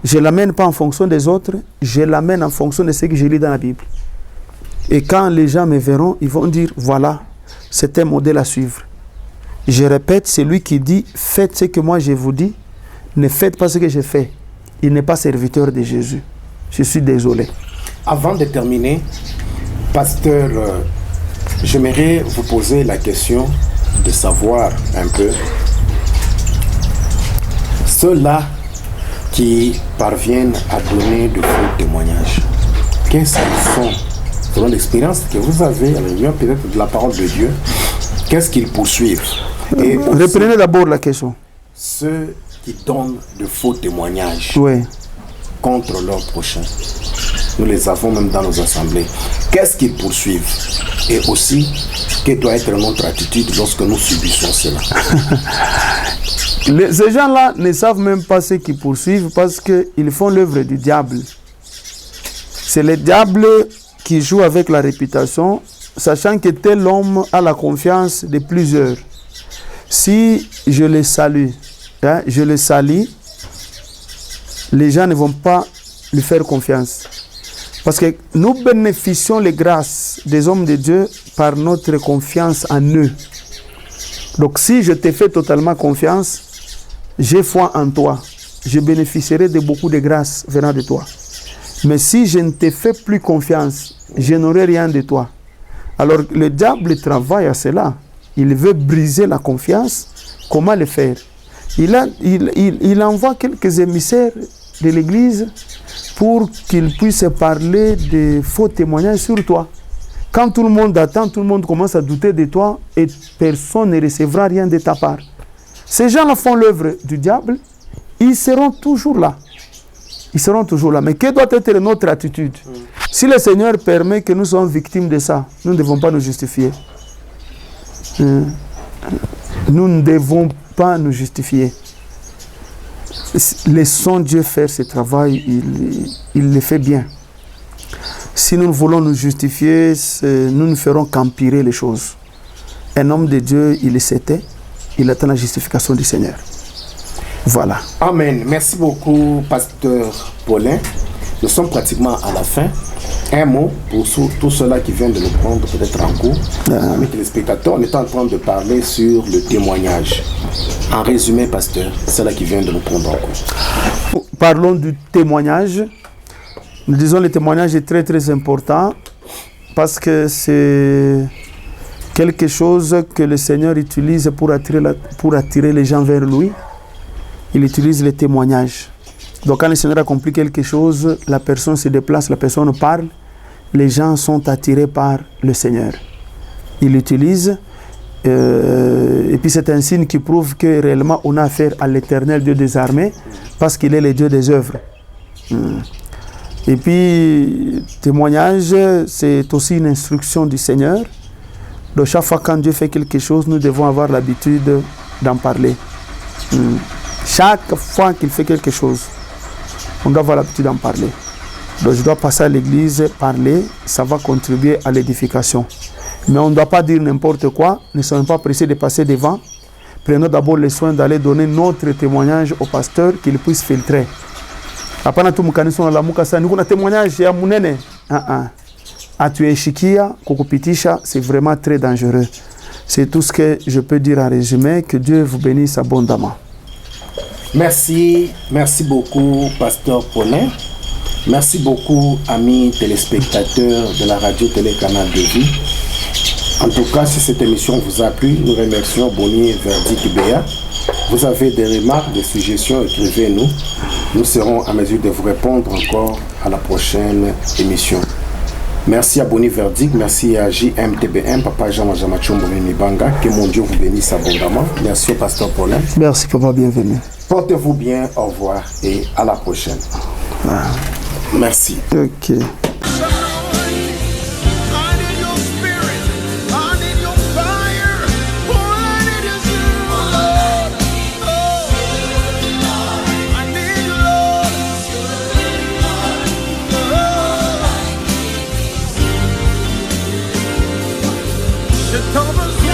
je ne l'amène pas en fonction des autres, je l'amène en fonction de ce que je lis dans la Bible. Et quand les gens me verront, ils vont dire, voilà, c'est un modèle à suivre. Je répète, c'est lui qui dit, faites ce que moi je vous dis, ne faites pas ce que je fais. Il n'est pas serviteur de Jésus. Je suis désolé. Avant de terminer, pasteur, j'aimerais vous poser la question de savoir un peu ceux-là qui parviennent à donner de faux témoignages. Qu'est-ce qu'ils font selon l'expérience que vous avez à la lumière peut-être de la parole de Dieu? Qu'est-ce qu'ils poursuivent? Et reprenez d'abord la question. Ceux qui donnent de faux témoignages contre leur prochain. Nous les avons même dans nos assemblées. Qu'est-ce qu'ils poursuivent? Et aussi, quelle doit être notre attitude lorsque nous subissons cela? Ces gens-là ne savent même pas ce qu'ils poursuivent parce qu'ils font l'œuvre du diable. C'est le diable qui joue avec la réputation, sachant que tel homme a la confiance de plusieurs. Si je le salue, je le salis, les gens ne vont pas lui faire confiance. Parce que nous bénéficions les grâces des hommes de Dieu par notre confiance en eux. Donc si je te fais totalement confiance, j'ai foi en toi, je bénéficierai de beaucoup de grâces venant de toi. Mais si je ne te fais plus confiance, je n'aurai rien de toi. Alors le diable travaille à cela. Il veut briser la confiance. Comment le faire? Il envoie quelques émissaires de l'Église pour qu'ils puissent parler de faux témoignages sur toi. Quand tout le monde attend, tout le monde commence à douter de toi et personne ne recevra rien de ta part. Ces gens-là font l'œuvre du diable, ils seront toujours là. Ils seront toujours là. Mais quelle doit être notre attitude? Si le Seigneur permet que nous soyons victimes de ça, nous ne devons pas nous justifier. Nous ne devons pas nous justifier. Laissons Dieu faire ce travail, il le fait bien. Si nous voulons nous justifier, nous ne ferons qu'empirer les choses. Un homme de Dieu, il est c'était, il attend la justification du Seigneur. Voilà. Amen. Merci beaucoup, pasteur Paulin. Nous sommes pratiquement à la fin. Un mot pour tous ceux-là qui viennent de nous prendre peut-être en cours. Avec les spectateurs, on est en train de parler sur le témoignage. En résumé, pasteur, ceux-là qui viennent de nous prendre en cours. Parlons du témoignage. Nous disons le témoignage est très très important parce que c'est quelque chose que le Seigneur utilise pour attirer les gens vers lui. Il utilise le témoignage. Donc quand le Seigneur accomplit quelque chose, la personne se déplace, la personne parle, les gens sont attirés par le Seigneur. Il l'utilise et puis c'est un signe qui prouve que réellement on a affaire à l'Éternel Dieu des armées parce qu'il est le Dieu des œuvres. Et puis témoignage, c'est aussi une instruction du Seigneur. Donc chaque fois quand Dieu fait quelque chose, nous devons avoir l'habitude d'en parler. Chaque fois qu'il fait quelque chose, on doit avoir l'habitude d'en parler. Donc je dois passer à l'église, parler, ça va contribuer à l'édification. Mais on ne doit pas dire n'importe quoi, ne soyons pas pressés de passer devant. Prenons d'abord le soin d'aller donner notre témoignage au pasteur qu'il puisse filtrer. Après tout mkanisa na lamuka sana niko na témoignage ya munene. Atueshikia kukupitisha, c'est vraiment très dangereux. C'est tout ce que je peux dire en résumé. Que Dieu vous bénisse abondamment. Merci beaucoup, Pasteur Paulin. Merci beaucoup, amis téléspectateurs de la radio-télé Canal de Vie. En tout cas, si cette émission vous a plu, nous remercions Boni Verdict Béa. Vous avez des remarques, des suggestions, écrivez-nous. Nous serons à mesure de vous répondre encore à la prochaine émission. Merci à Boni Verdict, merci à JMTBM, Papa Jean-Majama Mibanga. Que mon Dieu vous bénisse abondamment. Merci au Pasteur Paulin. Merci, Papa, bienvenue. Portez-vous bien, au revoir et à la prochaine. Merci. Ok. Je t'en veux.